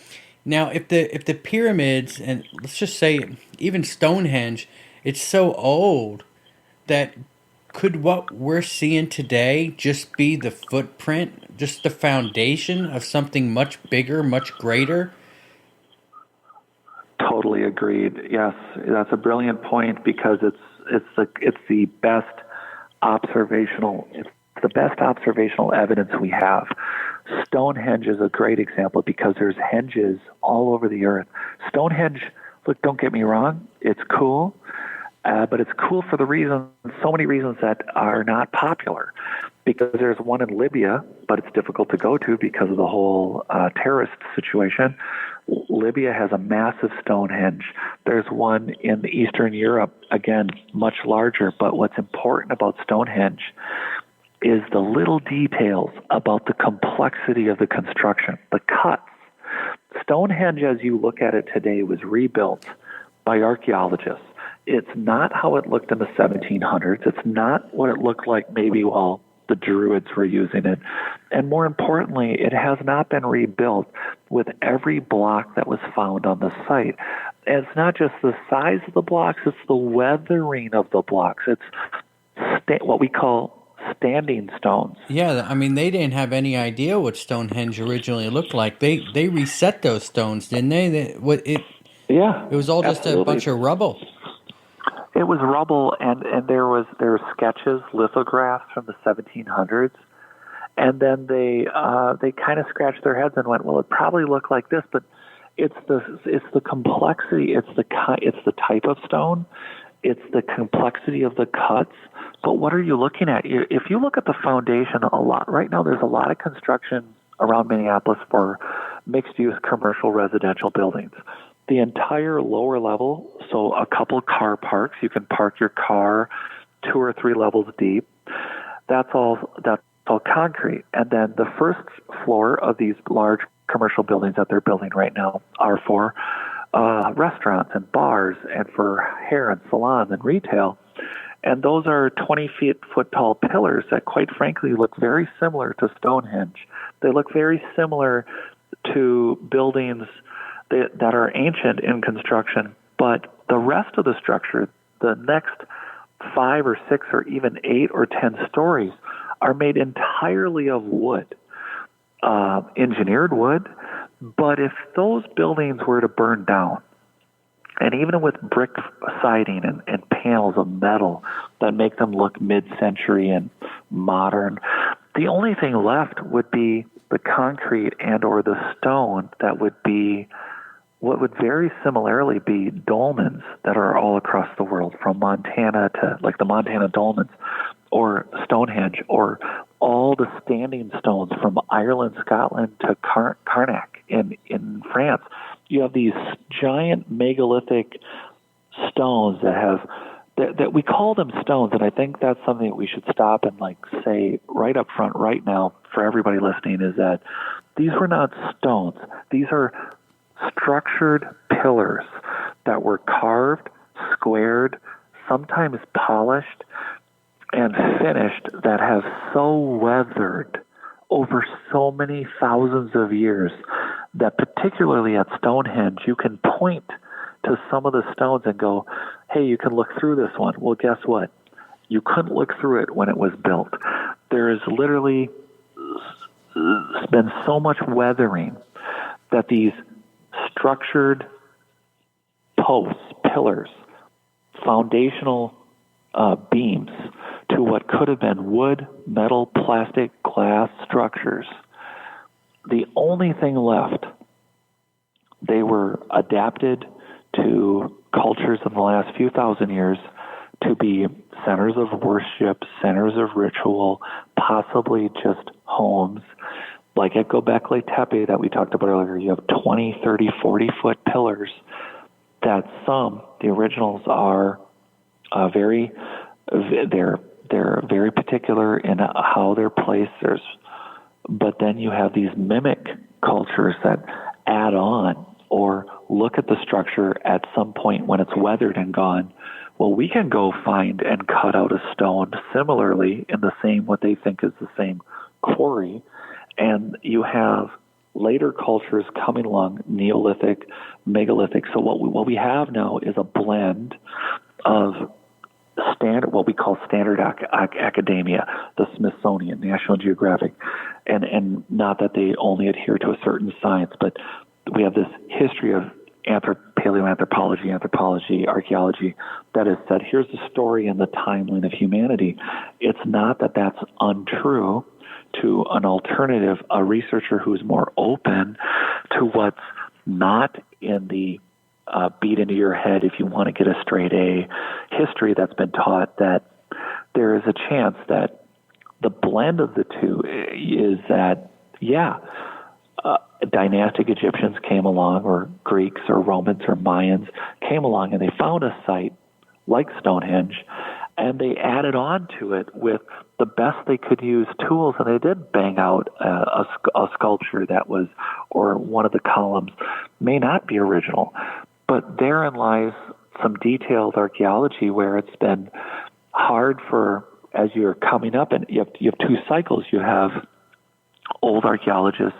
Now, if the pyramids, and let's just say even Stonehenge, it's so old that could what we're seeing today just be the footprint, just the foundation of something much bigger, much greater? Totally agreed. Yes, that's a brilliant point, because it's the best observational evidence we have. Stonehenge is a great example because there's henges all over the earth. Stonehenge, look, don't get me wrong, it's cool, but it's cool for so many reasons that are not popular. Because there's one in Libya, but it's difficult to go to because of the whole terrorist situation. Libya has a massive Stonehenge. There's one in Eastern Europe, again, much larger. But what's important about Stonehenge is the little details about the complexity of the construction, the cuts. Stonehenge, as you look at it today, was rebuilt by archaeologists. It's not how it looked in the 1700s. It's not what it looked like maybe while the Druids were using it. And more importantly, it has not been rebuilt with every block that was found on the site. And it's not just the size of the blocks, it's the weathering of the blocks. It's what we call standing stones. Yeah, I mean, they didn't have any idea what Stonehenge originally looked like. They reset those stones, didn't they? It was all just absolutely. A bunch of rubble. It was rubble, and there were sketches, lithographs from the 1700s, and then they kind of scratched their heads and went, well, it probably looked like this, but it's the complexity, it's the type of stone, it's the complexity of the cuts. But what are you looking at? If you look at the foundation a lot right now, there's a lot of construction around Minneapolis for mixed-use commercial residential buildings. The entire lower level, so a couple car parks, you can park your car 2 or 3 levels deep. That's all concrete. And then the first floor of these large commercial buildings that they're building right now are for restaurants and bars and for hair and salons and retail. And those are 20-foot tall pillars that, quite frankly, look very similar to Stonehenge. They look very similar to buildings that are ancient in construction, but the rest of the structure, the next 5 or 6 or even 8 or 10 stories, are made entirely of wood, engineered wood. But if those buildings were to burn down, and even with brick siding and panels of metal that make them look mid-century and modern, the only thing left would be the concrete and or the stone that would be what would very similarly be dolmens that are all across the world, from Montana to like the Montana dolmens, or Stonehenge, or all the standing stones from Ireland, Scotland to Carnac in France. You have these giant megalithic stones that we call them stones, and I think that's something that we should stop and say right up front right now for everybody listening, is that these were not stones. These are structured pillars that were carved, squared, sometimes polished, and finished, that have so weathered over so many thousands of years that particularly at Stonehenge, you can point to some of the stones and go, hey, you can look through this one. Well, guess what? You couldn't look through it when it was built. There is literally been so much weathering that these structured posts, pillars, foundational beams to what could have been wood, metal, plastic, glass structures, the only thing left, they were adapted to cultures in the last few thousand years to be centers of worship, centers of ritual, possibly just homes. Like at Göbekli Tepe that we talked about earlier, you have 20, 30, 40-foot pillars that the originals are they're very particular in how they're placed. But then you have these mimic cultures that add on or look at the structure at some point when it's weathered and gone. Well, we can go find and cut out a stone similarly in the same, what they think is the same quarry. And you have later cultures coming along, Neolithic, Megalithic. So what we have now is a blend of what we call standard academia, the Smithsonian, National Geographic, and not that they only adhere to a certain science, but we have this history of paleoanthropology, anthropology, archaeology that has said, here's the story and the timeline of humanity. It's not that that's untrue to an alternative, a researcher who's more open to what's not in the beat into your head if you want to get a straight A history that's been taught, that there is a chance that the blend of the two is that, dynastic Egyptians came along, or Greeks or Romans or Mayans came along, and they found a site like Stonehenge, and they added on to it with the best they could use tools, and they did bang out a sculpture that was, or one of the columns may not be original, but therein lies some detailed archaeology where it's been hard for, as you're coming up, and you have two cycles. You have old archaeologists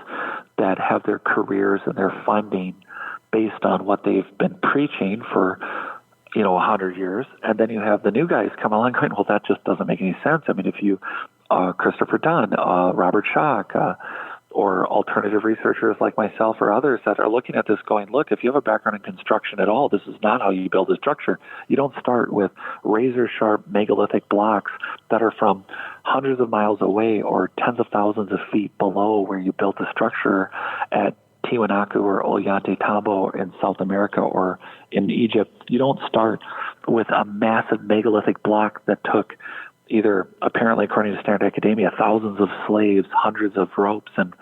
that have their careers and their funding based on what they've been preaching for 100 years, and then you have the new guys come along going, well, that just doesn't make any sense. I mean, if you Christopher Dunn, Robert Schock, or alternative researchers like myself or others that are looking at this going, look, if you have a background in construction at all, this is not how you build a structure. You don't start with razor-sharp megalithic blocks that are from hundreds of miles away or tens of thousands of feet below where you built a structure at Tiwanaku or Ollantaytambo in South America or in Egypt. You don't start with a massive megalithic block that took either, apparently according to standard academia, thousands of slaves, hundreds of ropes, and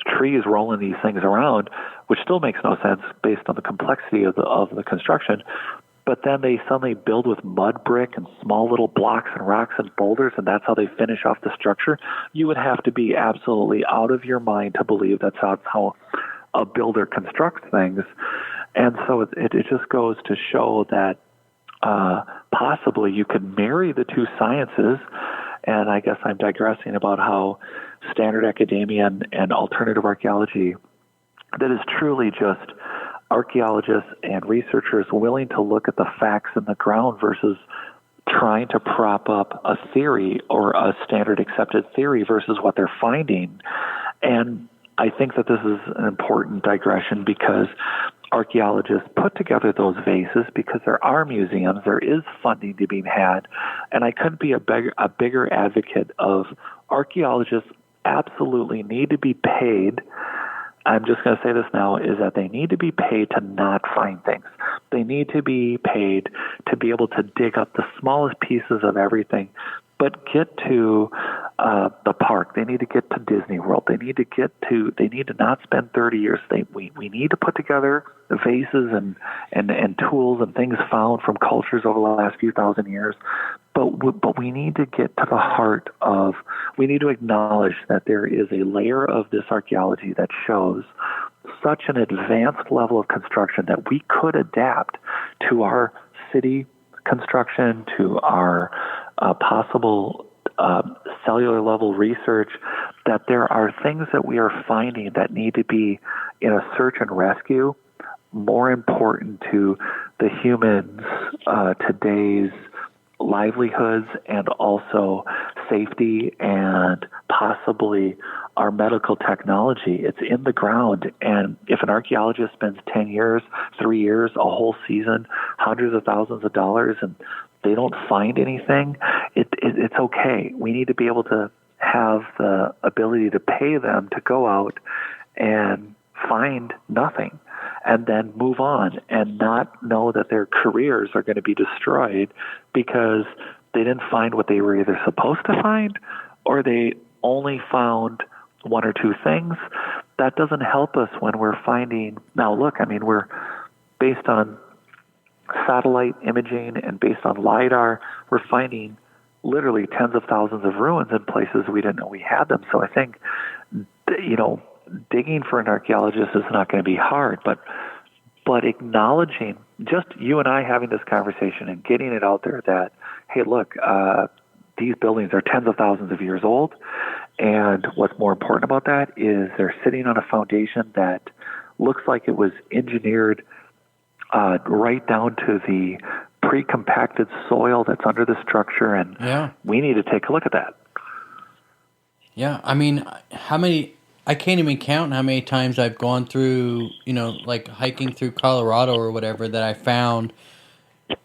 trees rolling these things around, which still makes no sense based on the complexity of the construction. But then they suddenly build with mud brick and small little blocks and rocks and boulders, and that's how they finish off the structure. You would have to be absolutely out of your mind to believe that's how a builder constructs things. And so it just goes to show that possibly you could marry the two sciences, and I guess I'm digressing about how standard academia and alternative archaeology, that is truly just archaeologists and researchers willing to look at the facts in the ground versus trying to prop up a theory or a standard accepted theory versus what they're finding. And I think that this is an important digression because archaeologists put together those vases because there are museums, there is funding to be had, and I couldn't be a bigger advocate of archaeologists absolutely need to be paid. I'm just going to say this now, is that they need to be paid to not find things. They need to be paid to be able to dig up the smallest pieces of everything, but get to the park. They need to get to Disney World. They need to not spend 30 years. We need to put together the vases and tools and things found from cultures over the last few thousand years. But we need to get to the heart of, we need to acknowledge that there is a layer of this archaeology that shows such an advanced level of construction that we could adapt to our city construction, to our possible cellular level research, that there are things that we are finding that need to be in a search and rescue more important to the humans today's livelihoods and also safety and possibly our medical technology. It's in the ground. And if an archaeologist spends 10 years, 3 years, a whole season, hundreds of thousands of dollars, and they don't find anything, it's okay. We need to be able to have the ability to pay them to go out and find nothing and then move on and not know that their careers are going to be destroyed because they didn't find what they were either supposed to find or they only found one or two things. That doesn't help us when we're finding. Now, look, I mean, we're based on satellite imaging and based on LIDAR, we're finding literally tens of thousands of ruins in places we didn't know we had them. So I think, digging for an archaeologist is not going to be hard, but acknowledging, just you and I having this conversation and getting it out there that, hey, look, these buildings are tens of thousands of years old, and what's more important about that is they're sitting on a foundation that looks like it was engineered right down to the pre-compacted soil that's under the structure, and we need to take a look at that. Yeah, I mean, I can't even count how many times I've gone through, like hiking through Colorado or whatever, that I found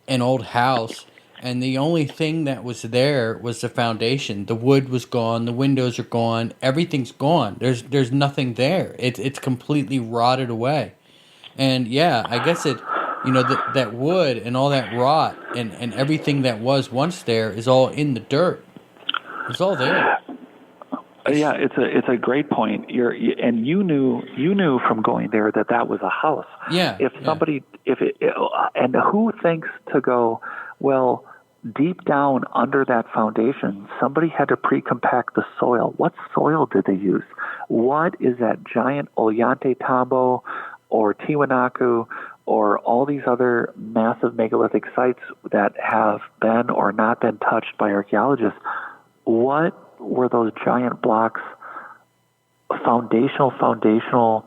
an old house, and the only thing that was there was the foundation. The wood was gone, the windows are gone, everything's gone. There's nothing there. It's completely rotted away. And yeah, I guess that wood and all that rot and everything that was once there is all in the dirt. It's all there. Yeah, it's a great point. And you knew from going there that was a house. Yeah. If somebody, and who thinks to go, well, deep down under that foundation, somebody had to pre-compact the soil. What soil did they use? What is that giant Ollantaytambo or Tiwanaku or all these other massive megalithic sites that have been or not been touched by archaeologists? What were those giant blocks foundational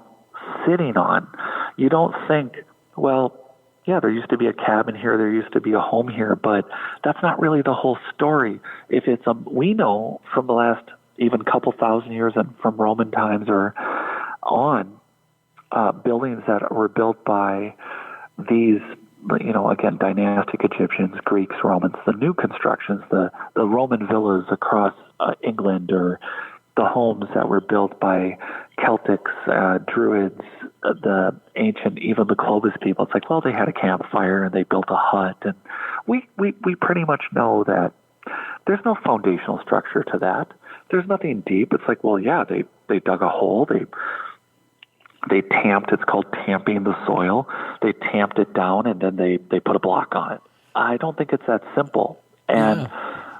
sitting on? You don't think, well, yeah, there used to be a cabin here, there used to be a home here, but that's not really the whole story. If it's we know from the last even couple thousand years and from Roman times or on, buildings that were built by these, again, dynastic Egyptians, Greeks, Romans, the new constructions, the Roman villas across England, or the homes that were built by Celtics, Druids, the ancient, even the Clovis people. It's like, well, they had a campfire and they built a hut. And we pretty much know that there's no foundational structure to that. There's nothing deep. It's like, well, yeah, they dug a hole, they tamped, it's called tamping the soil. They tamped it down and then they put a block on it. I don't think it's that simple. And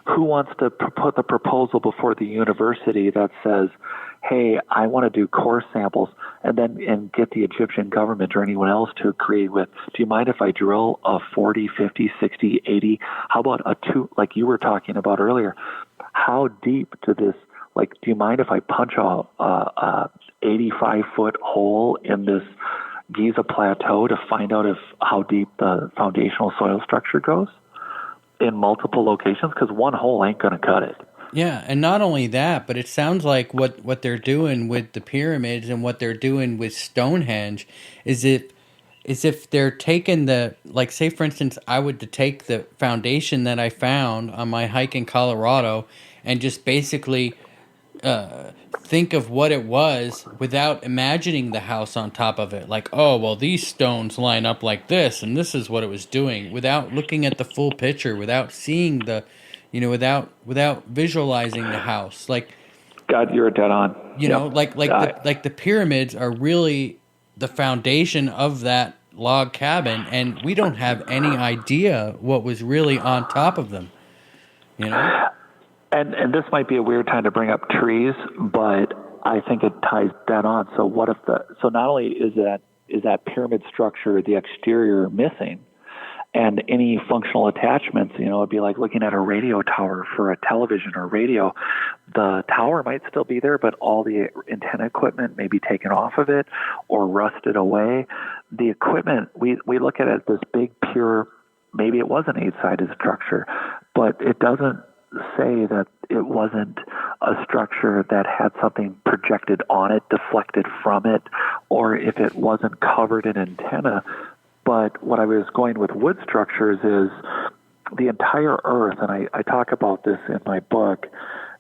who wants to put the proposal before the university that says, hey, I want to do core samples and get the Egyptian government or anyone else to agree with, do you mind if I drill a 40, 50, 60, 80? How about a 2, like you were talking about earlier? How deep to this, like, do you mind if I punch a 85-foot hole in this Giza plateau to find out how deep the foundational soil structure goes in multiple locations? Because one hole ain't going to cut it. Yeah, and not only that, but it sounds like what they're doing with the pyramids and what they're doing with Stonehenge is if they're taking say for instance, I would to take the foundation that I found on my hike in Colorado and just basically think of what it was without imagining the house on top of it. Like, oh, well, these stones line up like this, and this is what it was doing, without looking at the full picture, without seeing without visualizing the house. Like, God, you're dead on. Like the pyramids are really the foundation of that log cabin, and we don't have any idea what was really on top of them. And this might be a weird time to bring up trees, but I think it ties dead on. So what if so not only is that pyramid structure, the exterior, missing, and any functional attachments. It'd be like looking at a radio tower for a television or radio. The tower might still be there, but all the antenna equipment may be taken off of it or rusted away. The equipment, we look at it as this big, pure, maybe it was an 8-sided structure, but it doesn't say that it wasn't a structure that had something projected on it, deflected from it, or if it wasn't covered in antenna. But what I was going with wood structures is the entire Earth, and I talk about this in my book,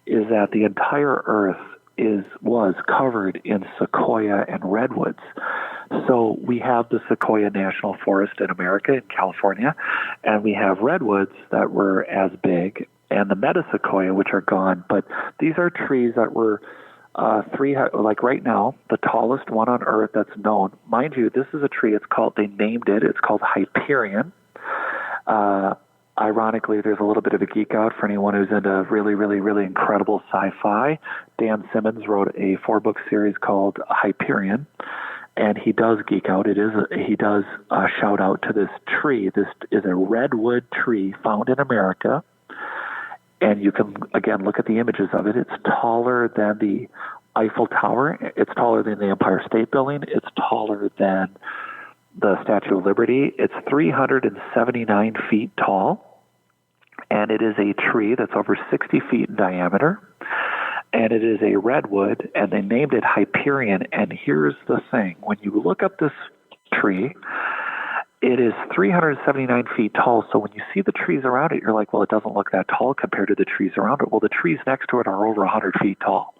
is that the entire Earth was covered in sequoia and redwoods. So we have the Sequoia National Forest in America, in California, and we have redwoods that were as big, and the metasequoia, which are gone. But these are trees that were like right now, the tallest one on Earth that's known. Mind you, this is a tree. They named it. It's called Hyperion. Ironically, there's a little bit of a geek out for anyone who's into really, really, really incredible sci-fi. Dan Simmons wrote a 4-book series called Hyperion, and he does geek out. He does shout out to this tree. This is a redwood tree found in America, and you can, again, look at the images of it. It's taller than the Eiffel Tower. It's taller than the Empire State Building. It's taller than the Statue of Liberty. It's 379 feet tall, and it is a tree that's over 60 feet in diameter, and it is a redwood, and they named it Hyperion. And here's the thing. When you look up this tree, it is 379 feet tall, so when you see the trees around it, you're like, well, it doesn't look that tall compared to the trees around it. Well, the trees next to it are over 100 feet tall,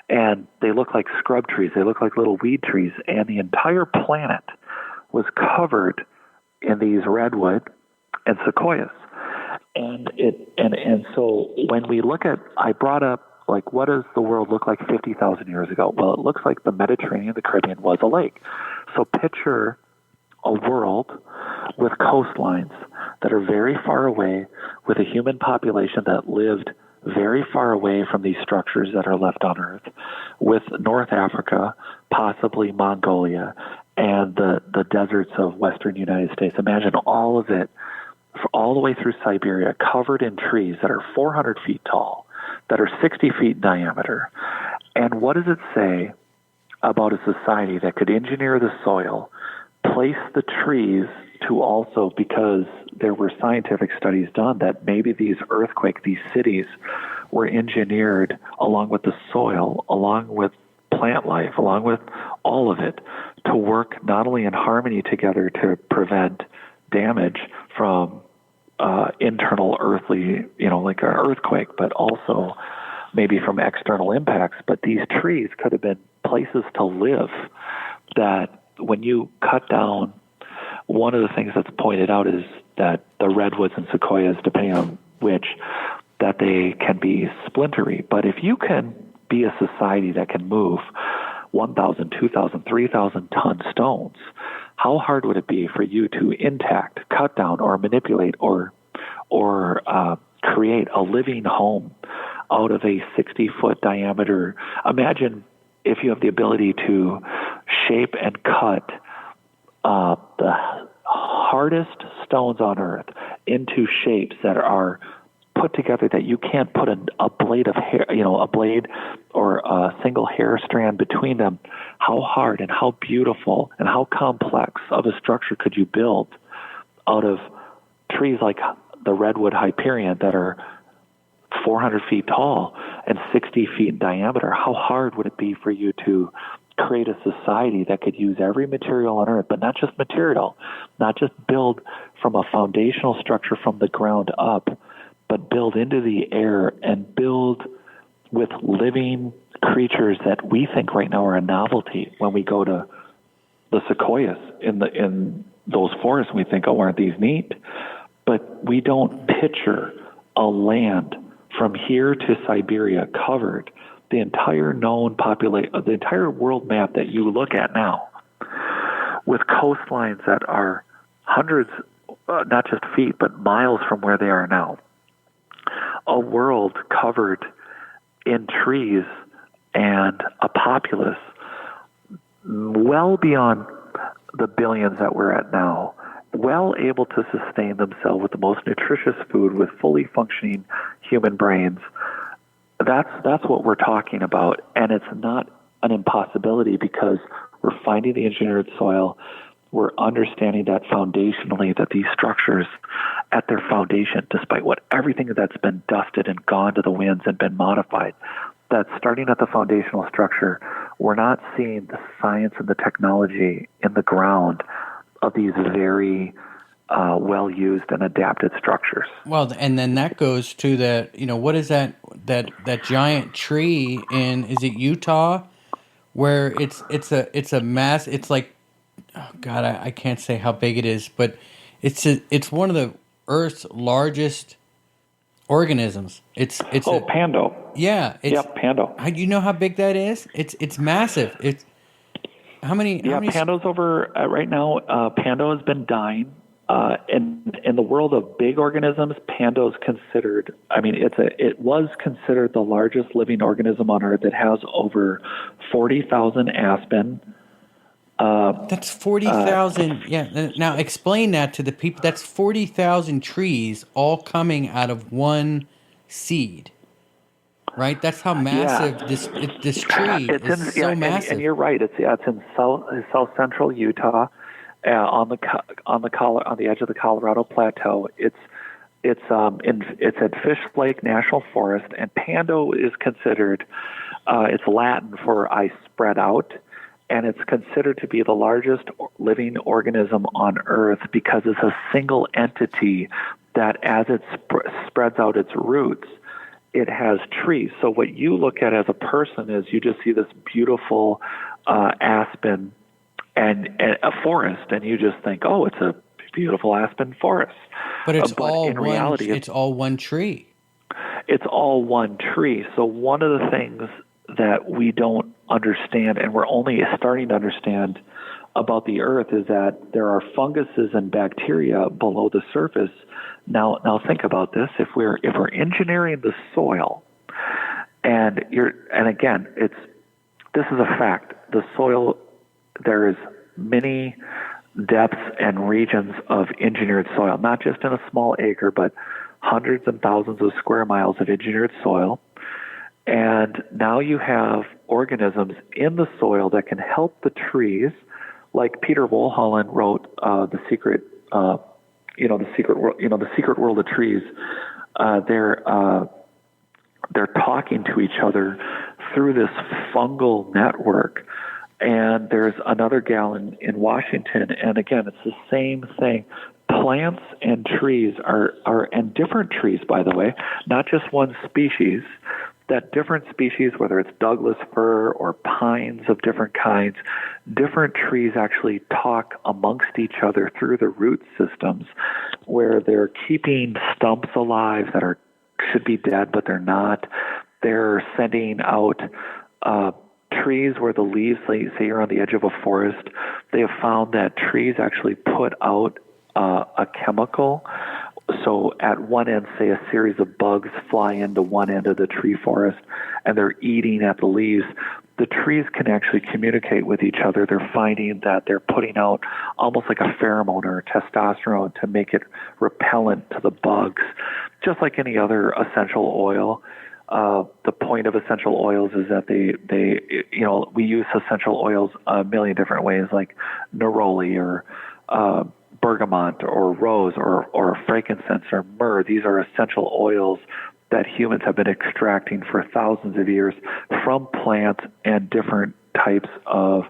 and they look like scrub trees. They look like little weed trees, and the entire planet was covered in these redwood and sequoias. And so when we look at, I brought up, like, what does the world look like 50,000 years ago? Well, it looks like the Mediterranean, the Caribbean was a lake. So picture a world with coastlines that are very far away, with a human population that lived very far away from these structures that are left on Earth, with North Africa, possibly Mongolia, and the deserts of western United States. Imagine all of it, all the way through Siberia, covered in trees that are 400 feet tall, that are 60 feet in diameter. And what does it say about a society that could engineer the soil, place the trees to also, because there were scientific studies done that maybe these cities were engineered along with the soil, along with plant life, along with all of it, to work not only in harmony together to prevent damage from internal earthly, like an earthquake, but also maybe from external impacts. But these trees could have been places to live that when you cut down, one of the things that's pointed out is that the redwoods and sequoias, depending on which, that they can be splintery. But if you can be a society that can move 1,000, 2,000, 3,000 ton stones, how hard would it be for you to intact, cut down, or manipulate, or create a living home out of a 60-foot diameter? Imagine if you have the ability to shape and cut the hardest stones on Earth into shapes that are put together that you can't put a blade of hair, a blade or a single hair strand between them. How hard and how beautiful and how complex of a structure could you build out of trees like the redwood Hyperion that are 400 feet tall and 60 feet in diameter? How hard would it be for you to create a society that could use every material on Earth, but not just material, not just build from a foundational structure from the ground up, but build into the air and build with living creatures that we think right now are a novelty. When we go to the sequoias in those forests, we think, oh, aren't these neat? But we don't picture a land from here to Siberia covered, the entire known population, the entire world map that you look at now, with coastlines that are hundreds, not just feet, but miles from where they are now. A world covered in trees and a populace well beyond the billions that we're at now, well able to sustain themselves with the most nutritious food with fully functioning human brains. That's what we're talking about, and it's not an impossibility because we're finding the engineered soil. We're understanding that foundationally that these structures at their foundation, despite everything that's been dusted and gone to the winds and been modified, that starting at the foundational structure, we're not seeing the science and the technology in the ground of these very well-used and adapted structures. Well, and then that goes to that. What is that giant tree in? Is it Utah? Where it's a mass. It's like, oh God, I can't say how big it is, but it's one of the Earth's largest organisms. It's Pando. Yeah. Pando. Do you know how big that is? It's massive. It's how many? Pando's over right now. Pando has been dying. In the world of big organisms, Pando's considered. I mean, it was considered the largest living organism on Earth. It has over 40,000 aspen. That's 40,000. Yeah. Now explain that to the people. That's 40,000 trees all coming out of one seed. Right. That's how massive this tree is. So massive. And you're right. It's in south central Utah. On the edge of the Colorado Plateau. It's at Fish Lake National Forest, and Pando is considered it's Latin for I spread out, and it's considered to be the largest living organism on Earth because it's a single entity that, as it spreads out its roots, it has trees. So what you look at as a person is you just see this beautiful aspen and a forest, and you just think, oh, it's a beautiful aspen forest. But it's all one tree. It's all one tree. So one of the things that we don't understand, and we're only starting to understand about the Earth, is that there are funguses and bacteria below the surface. Now think about this: if we're engineering the soil, and again, this is a fact. The soil. There is many depths and regions of engineered soil, not just in a small acre, but hundreds and thousands of square miles of engineered soil. And now you have organisms in the soil that can help the trees, like Peter Mulholland wrote, The Secret World of Trees. They're talking to each other through this fungal network. And there's another gal in Washington, and again, it's the same thing. Plants and trees and different trees, by the way, not just one species, that different species, whether it's Douglas fir or pines of different kinds, different trees actually talk amongst each other through the root systems, where they're keeping stumps alive that should be dead, but they're not. They're sending out trees where the leaves, say you're on the edge of a forest, they have found that trees actually put out a chemical. So at one end, say a series of bugs fly into one end of the tree forest and they're eating at the leaves. The trees can actually communicate with each other. They're finding that they're putting out almost like a pheromone or testosterone to make it repellent to the bugs, just like any other essential oil. The point of essential oils is that we use essential oils a million different ways, like neroli or bergamot or rose or frankincense or myrrh. These are essential oils that humans have been extracting for thousands of years from plants and different types of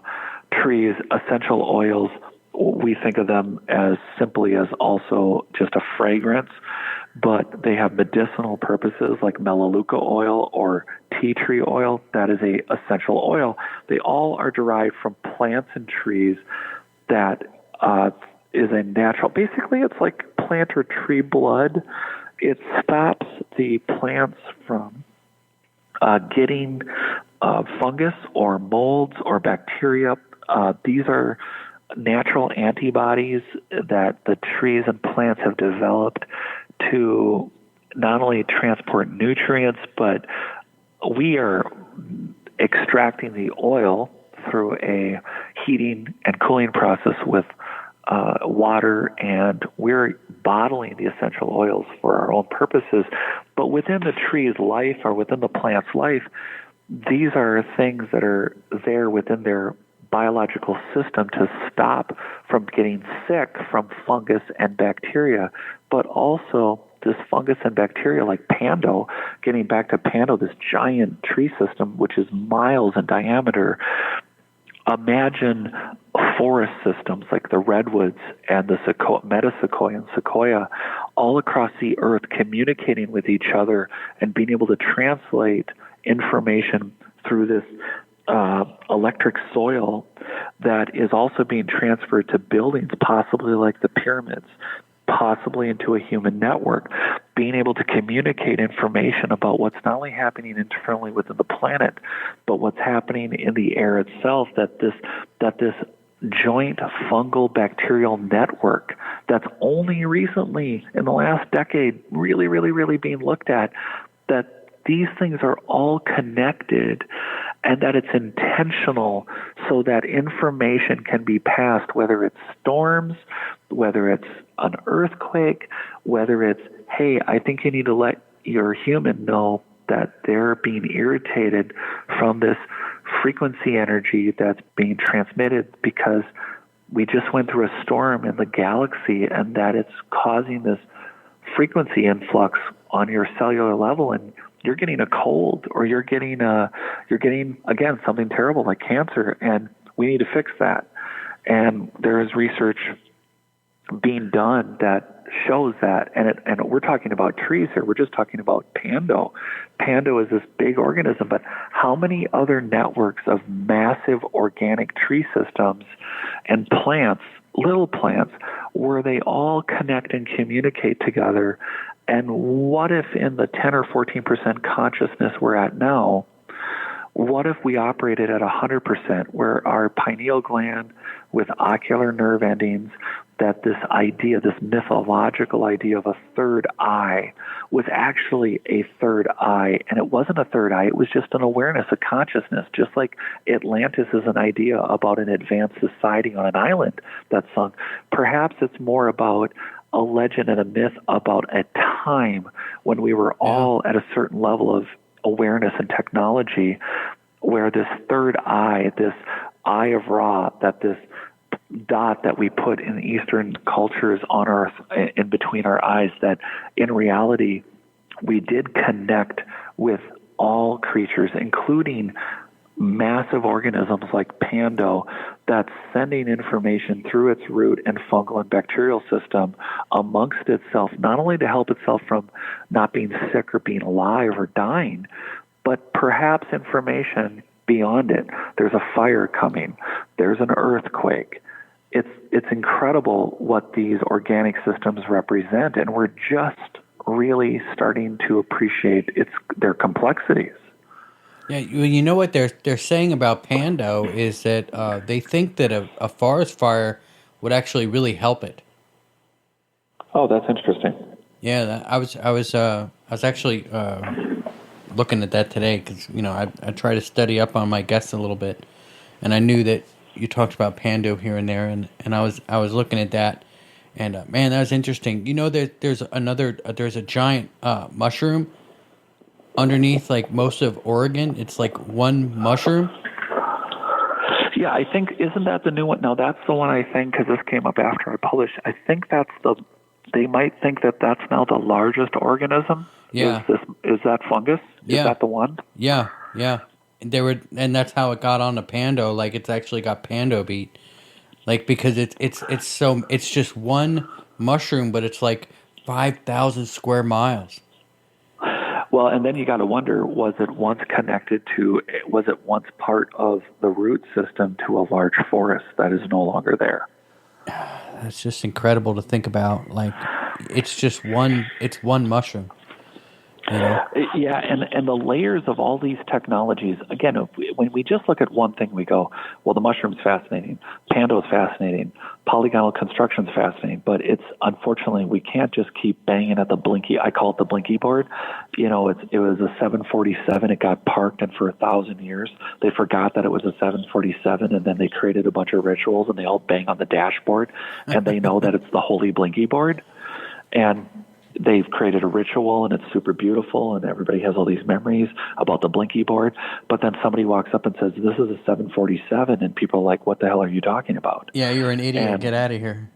trees. Essential oils, we think of them as simply as also just a fragrance, but they have medicinal purposes like melaleuca oil or tea tree oil. That is a essential oil. They all are derived from plants and trees that is a natural. Basically, it's like plant or tree blood. It stops the plants from getting fungus or molds or bacteria. These are natural antibodies that the trees and plants have developed to not only transport nutrients, but we are extracting the oil through a heating and cooling process with water, and we're bottling the essential oils for our own purposes. But within the tree's life or within the plant's life, these are things that are there within their biological system to stop from getting sick from fungus and bacteria, but also this fungus and bacteria like Pando, getting back to Pando, this giant tree system which is miles in diameter. Imagine forest systems like the redwoods and the metasequoia and sequoia all across the earth communicating with each other and being able to translate information through this electric soil that is also being transferred to buildings, possibly like the pyramids, possibly into a human network, being able to communicate information about what's not only happening internally within the planet, but what's happening in the air itself, that this joint fungal bacterial network that's only recently in the last decade really being looked at, that these things are all connected and that it's intentional so that information can be passed, whether it's storms, whether it's an earthquake, whether it's, hey, I think you need to let your human know that they're being irritated from this frequency energy that's being transmitted because we just went through a storm in the galaxy and that it's causing this frequency influx on your cellular level, and you're getting a cold or you're getting again something terrible like cancer, and we need to fix that. And there is research being done that shows that, and we're talking about trees here. We're just talking about Pando. Pando is this big organism, but how many other networks of massive organic tree systems and plants, little plants, where they all connect and communicate together? And what if in the 10 or 14% consciousness we're at now, what if we operated at 100%, where our pineal gland with ocular nerve endings, that this idea, this mythological idea of a third eye was actually a third eye, and it wasn't a third eye, it was just an awareness, a consciousness, just like Atlantis is an idea about an advanced society on an island that sunk. Perhaps it's more about a legend and a myth about a time when we were all at a certain level of awareness and technology, where this third eye, this eye of Ra, that this dot that we put in Eastern cultures on Earth in between our eyes, that in reality we did connect with all creatures, including massive organisms like Pando, that's sending information through its root and fungal and bacterial system amongst itself, not only to help itself from not being sick or being alive or dying, but perhaps information beyond it. There's a fire coming. There's an earthquake. It's incredible what these organic systems represent, and we're just really starting to appreciate their complexities. Yeah, you know what they're saying about Pando is that they think that a forest fire would actually really help it. Oh, that's interesting. Yeah, I was actually looking at that today because I try to study up on my guests a little bit, and I knew that you talked about Pando here and there, and I was looking at that, and man, that was interesting. There's a giant mushroom underneath like most of Oregon. It's like one mushroom. Yeah, I think, isn't that the new one? No, that's the one I think, because this came up after I published. I think they might think that that's now the largest organism. Yeah. Is that fungus? Yeah. Is that the one? Yeah. And that's how it got on the Pando. Like, it's actually got Pando beat. Like, because it's just one mushroom, but it's like 5,000 square miles. Well, and then you got to wonder, was it once part of the root system to a large forest that is no longer there? That's just incredible to think about. Like, it's one mushroom. You know? Yeah, and the layers of all these technologies. Again, when we just look at one thing, we go, well, the mushroom's fascinating, pando's fascinating, polygonal construction's fascinating, but it's unfortunately we can't just keep banging at the blinky. I call it the blinky board. You know, it was a 747. It got parked, and for 1,000 years they forgot that it was a 747, and then they created a bunch of rituals, and they all bang on the dashboard, and they know that it's the holy blinky board, and they've created a ritual, and it's super beautiful, and everybody has all these memories about the blinky board. But then somebody walks up and says, "This is a 747," and people are like, "What the hell are you talking about?" Yeah, you're an idiot. And, get out of here.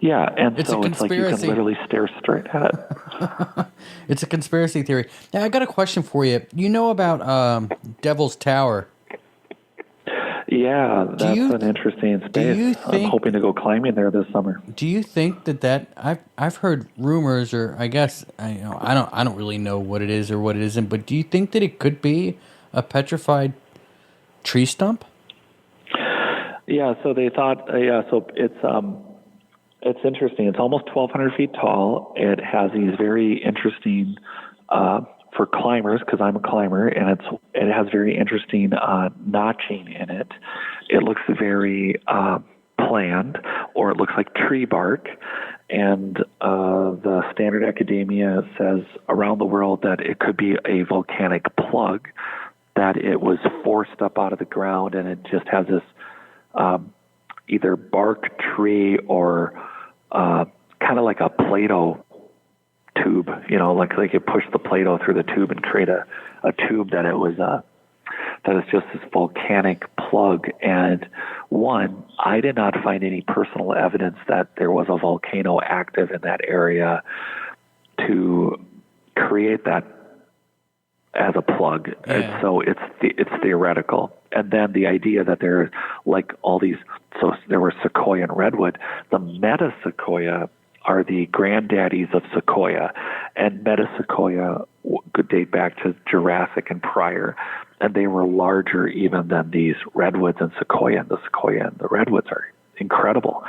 Yeah, and it's so it's like you can literally stare straight at it. It's a conspiracy theory. Now, I got a question for you. You know about Devil's Tower? Yeah, that's an interesting space. I'm hoping to go climbing there this summer. Do you think that I've heard rumors, or I guess I don't really know what it is or what it isn't, but do you think that it could be a petrified tree stump? Yeah, so they thought so it's interesting. It's almost 1,200 feet tall. It has these very interesting for climbers, because I'm a climber, and it has very interesting notching in it. It looks very planned, or it looks like tree bark. And the standard academia says around the world that it could be a volcanic plug, that it was forced up out of the ground, and it just has this either bark tree or kind of like a Play-Doh tube, you know, like you push the Play-Doh through the tube and create a tube that is just this volcanic plug. And one, I did not find any personal evidence that there was a volcano active in that area to create that as a plug. Yeah. And so it's theoretical. And then the idea that there are like all these, so there were sequoia and redwood. The metasequoia are the granddaddies of sequoia, and metasequoia could date back to Jurassic and prior, and they were larger even than these redwoods and sequoia, and the sequoia and the redwoods are incredible.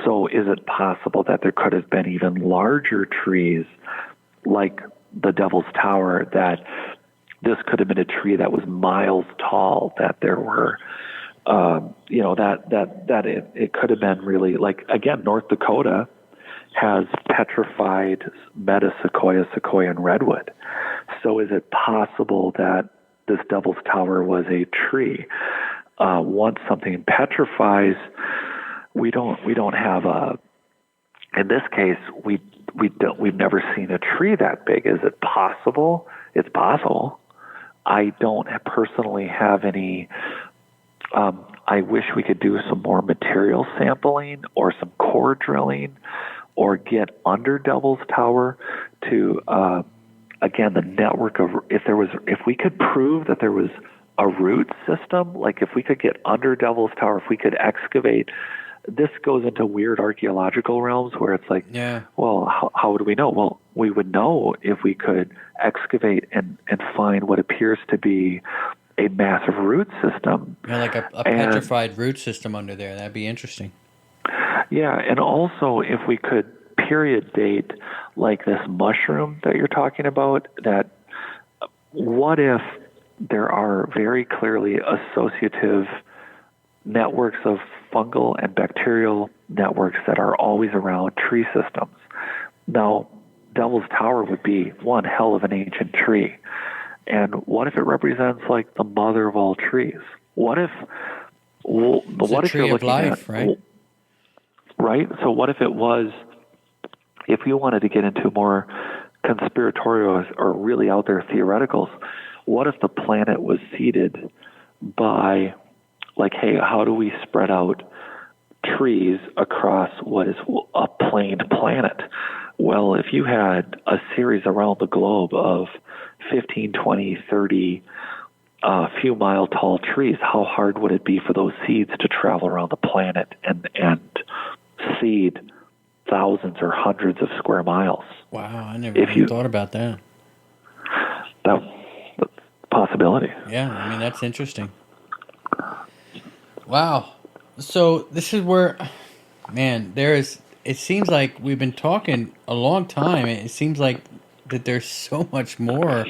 So is it possible that there could have been even larger trees like the Devil's Tower, that this could have been a tree that was miles tall, that there were that it could have been really, like, again, North Dakota has petrified metasequoia, sequoia, and redwood. So is it possible that this Devil's Tower was a tree? Once something petrifies, we don't have in this case, we've never seen a tree that big. Is it possible? It's possible. I don't personally have any. I wish we could do some more material sampling or some core drilling, or get under Devil's Tower to, again, the network of, if we could prove that there was a root system, like if we could get under Devil's Tower, if we could excavate, this goes into weird archaeological realms where it's like, yeah, well, how would we know? Well, we would know if we could excavate and find what appears to be a massive root system. Yeah, like a petrified root system under there. That'd be interesting. Yeah, and also if we could period date like this mushroom that you're talking about, that what if there are very clearly associative networks of fungal and bacterial networks that are always around tree systems? Now, Devil's Tower would be one hell of an ancient tree. And what if it represents like the mother of all trees? What if you're looking life, at, right? Right? So what if it was, if you wanted to get into more conspiratorial or really out there theoreticals, what if the planet was seeded by, like, hey, how do we spread out trees across what is a planed planet? Well, if you had a series around the globe of 15, 20, 30 few mile tall trees, how hard would it be for those seeds to travel around the planet and seed thousands or hundreds of square miles? Wow, I never even thought about that. That's a possibility. Yeah, I mean, that's interesting. Wow. So this is where, man, it seems like we've been talking a long time. It seems like that there's so much more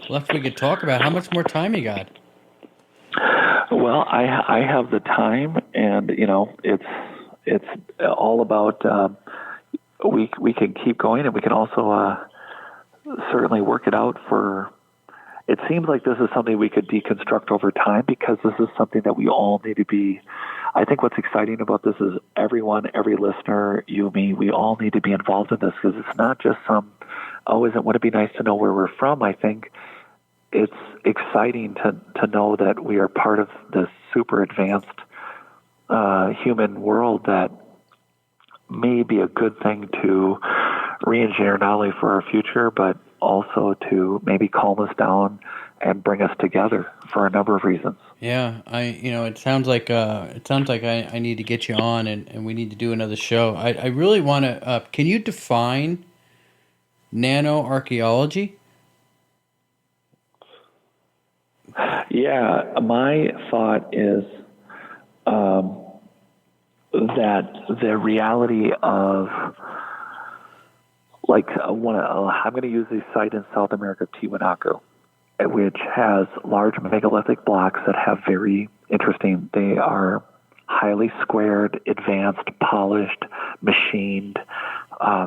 left we could talk about. How much more time you got? Well, I have the time, and it's all about we can keep going, and we can also certainly work it out for. It seems like this is something we could deconstruct over time, because this is something that we all need to be. I think what's exciting about this is everyone, every listener, you, me, we all need to be involved in this, because it's not just wouldn't it be nice to know where we're from? I think it's exciting to know that we are part of this super advanced human world that may be a good thing to re-engineer, not only for our future, but also to maybe calm us down and bring us together for a number of reasons. Yeah, it sounds like I need to get you on, and we need to do another show. I really want to. Can you define nanoarchaeology? Yeah, my thought is that the reality of, I'm going to use the site in South America, Tiwanaku, which has large megalithic blocks that have very interesting, they are highly squared, advanced, polished, machined.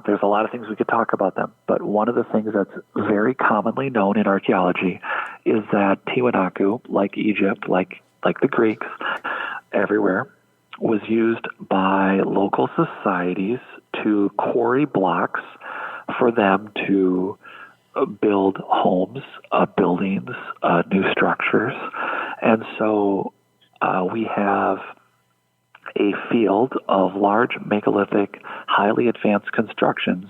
There's a lot of things we could talk about them, but one of the things that's very commonly known in archaeology is that Tiwanaku, like Egypt, like the Greeks, everywhere, was used by local societies to quarry blocks for them to build homes, buildings, new structures. And so we have a field of large megalithic, highly advanced constructions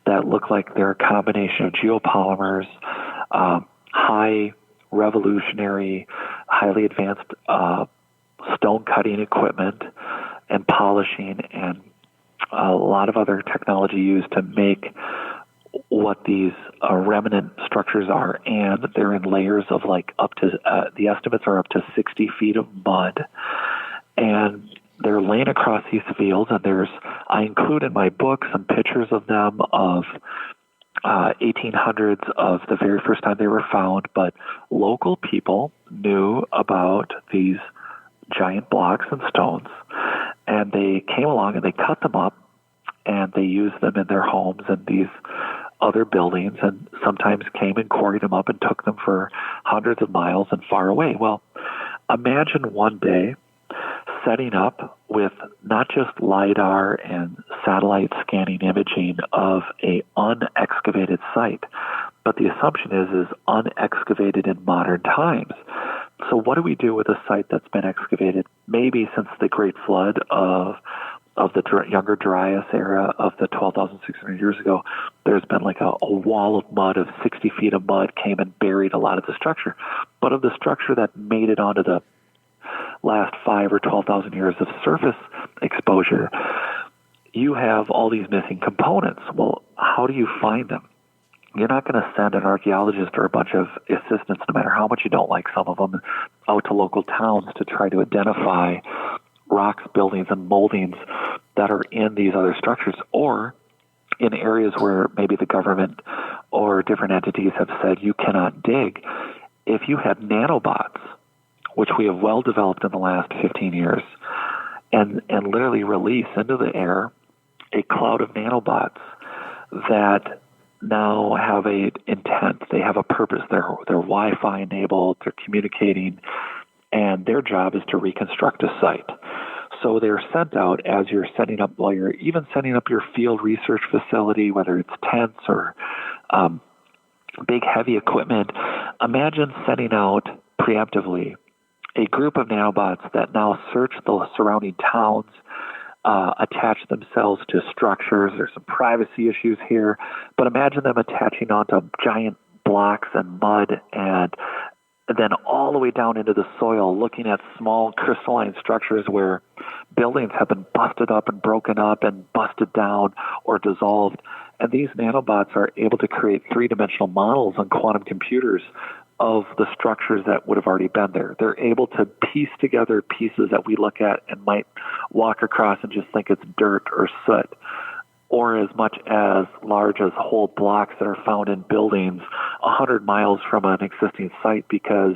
that look like they're a combination of geopolymers, high revolutionary, highly advanced stone cutting equipment and polishing, and a lot of other technology used to make what these remnant structures are. And they're in layers of up to, the estimates are up to 60 feet of mud. And they're laying across these fields, and I include in my book some pictures of them of 1800s of the very first time they were found, but local people knew about these giant blocks and stones, and they came along and they cut them up, and they used them in their homes and these other buildings, and sometimes came and quarried them up and took them for hundreds of miles and far away. Well, imagine one day setting up with not just LiDAR and satellite scanning imaging of a unexcavated site, but the assumption is unexcavated in modern times. So what do we do with a site that's been excavated maybe since the Great Flood of the Younger Dryas era of the 12,600 years ago? There's been a wall of mud, of 60 feet of mud came and buried a lot of the structure. But of the structure that made it onto the last 5 or 12,000 years of surface exposure, you have all these missing components. Well, how do you find them? You're not going to send an archaeologist or a bunch of assistants, no matter how much you don't like some of them, out to local towns to try to identify rocks, buildings, and moldings that are in these other structures, or in areas where maybe the government or different entities have said you cannot dig. If you had nanobots, which we have well developed in the last 15 years, and literally release into the air a cloud of nanobots that now have a intent, they have a purpose, they're Wi-Fi enabled, they're communicating, and their job is to reconstruct a site. So they're sent out as you're setting up, while you're even setting up your field research facility, whether it's tents or big heavy equipment. Imagine sending out preemptively a group of nanobots that now search the surrounding towns, attach themselves to structures. There's some privacy issues here, but imagine them attaching onto giant blocks and mud, and then all the way down into the soil, looking at small crystalline structures where buildings have been busted up and broken up and busted down or dissolved. And these nanobots are able to create three-dimensional models on quantum computers of the structures that would have already been there. They're able to piece together pieces that we look at and might walk across and just think it's dirt or soot. or as much as large as whole blocks that are found in buildings 100 miles from an existing site, because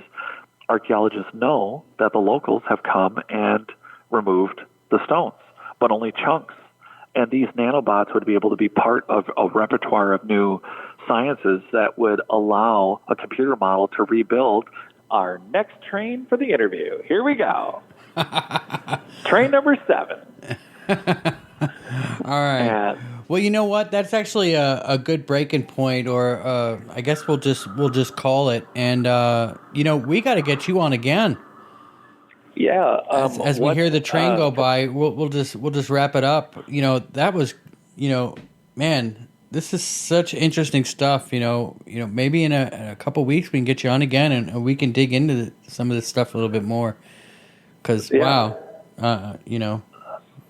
archaeologists know that the locals have come and removed the stones, but only chunks. And these nanobots would be able to be part of a repertoire of new sciences that would allow a computer model to rebuild our next train for the interview. Here we go. Train number 7. All right. And Well, you know what? That's actually a good breaking point, or I guess we'll just call it. And we got to get you on again. yeah, As we hear the train go by, we'll just wrap it up. That was, man, this is such interesting stuff. Maybe in a couple weeks we can get you on again, and we can dig into some of this stuff a little bit more. Because wow,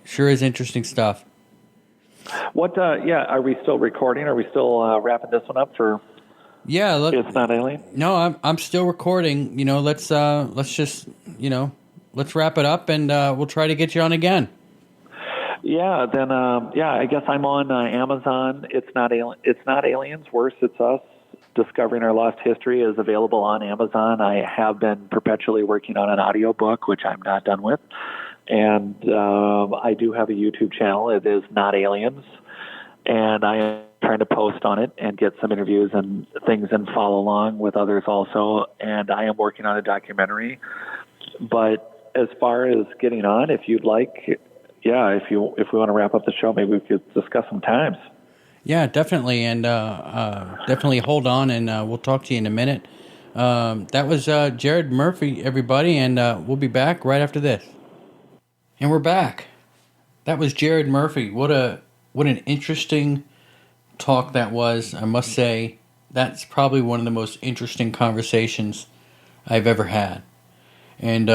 sure is interesting stuff. What? Are we still recording? Are we still wrapping this one up for? Yeah, It's Not Alien. No, I'm still recording. Let's just let's wrap it up, and we'll try to get you on again. Yeah, then I guess I'm on Amazon. It's not aliens. Worse, it's us. Discovering Our Lost History is available on Amazon. I have been perpetually working on an audiobook, which I'm not done with. And I do have a YouTube channel. It is Not Aliens. And I am trying to post on it and get some interviews and things and follow along with others also. And I am working on a documentary. But as far as getting on, if you'd like, if we want to wrap up the show, maybe we could discuss some times. Yeah, definitely. And definitely hold on, and we'll talk to you in a minute. That was Jared Murphy, everybody, and we'll be back right after this. And we're back. That was Jared Murphy. What an interesting talk that was. I must say, that's probably one of the most interesting conversations I've ever had. And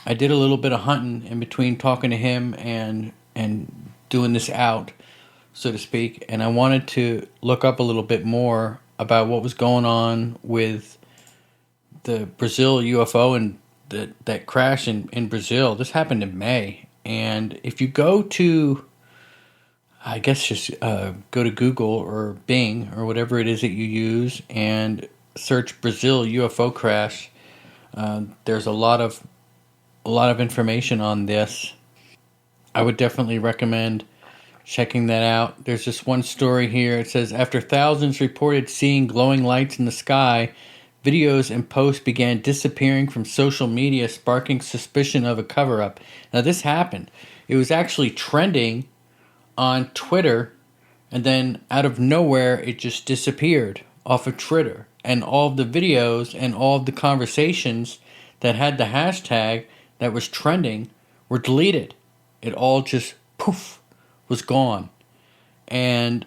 I did a little bit of hunting in between talking to him and doing this out, so to speak. And I wanted to look up a little bit more about what was going on with the Brazil UFO and that crash in Brazil. This happened in May. And if you go to, I guess just go to Google or Bing or whatever it is that you use and search Brazil UFO crash, there's a lot of information on this. I would definitely recommend checking that out. There's just one story here. It says, after thousands reported seeing glowing lights in the sky, videos and posts began disappearing from social media, sparking suspicion of a cover-up. Now, this happened. It was actually trending on Twitter, and then out of nowhere, it just disappeared off of Twitter. And all of the videos and all of the conversations that had the hashtag that was trending were deleted. It all just, poof, was gone. And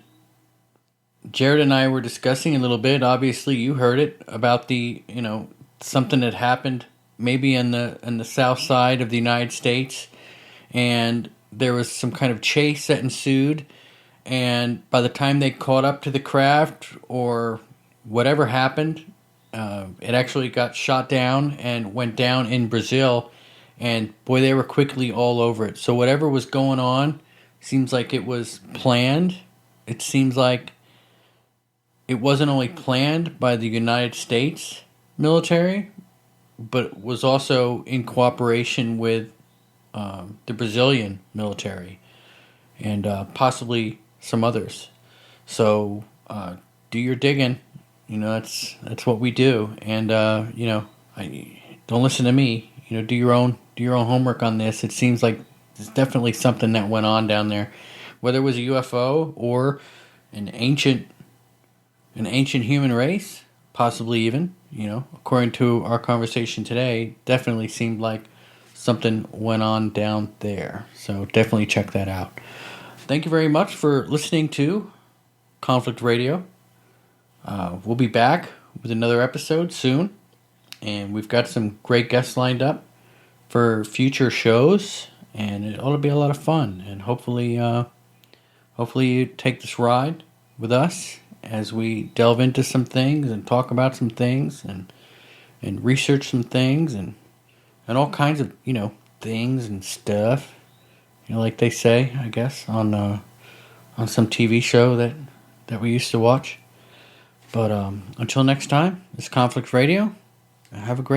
Jared and I were discussing a little bit, obviously you heard it, about the, something that happened maybe in the south side of the United States, and there was some kind of chase that ensued, and by the time they caught up to the craft or whatever happened, it actually got shot down and went down in Brazil, and boy, they were quickly all over it. So whatever was going on seems like it was planned. It seems like it wasn't only planned by the United States military, but was also in cooperation with the Brazilian military and possibly some others. So do your digging. That's what we do. And don't listen to me. Do your own homework on this. It seems like there's definitely something that went on down there, whether it was a UFO or an ancient human race, possibly even, according to our conversation today, definitely seemed like something went on down there. So definitely check that out. Thank you very much for listening to Conflict Radio. We'll be back with another episode soon, and we've got some great guests lined up for future shows, and it ought to be a lot of fun. And hopefully you take this ride with us as we delve into some things and talk about some things and research some things and all kinds of things and stuff, like they say, I guess, on on some TV show that we used to watch. But until next time, it's Conflict Radio. Have a great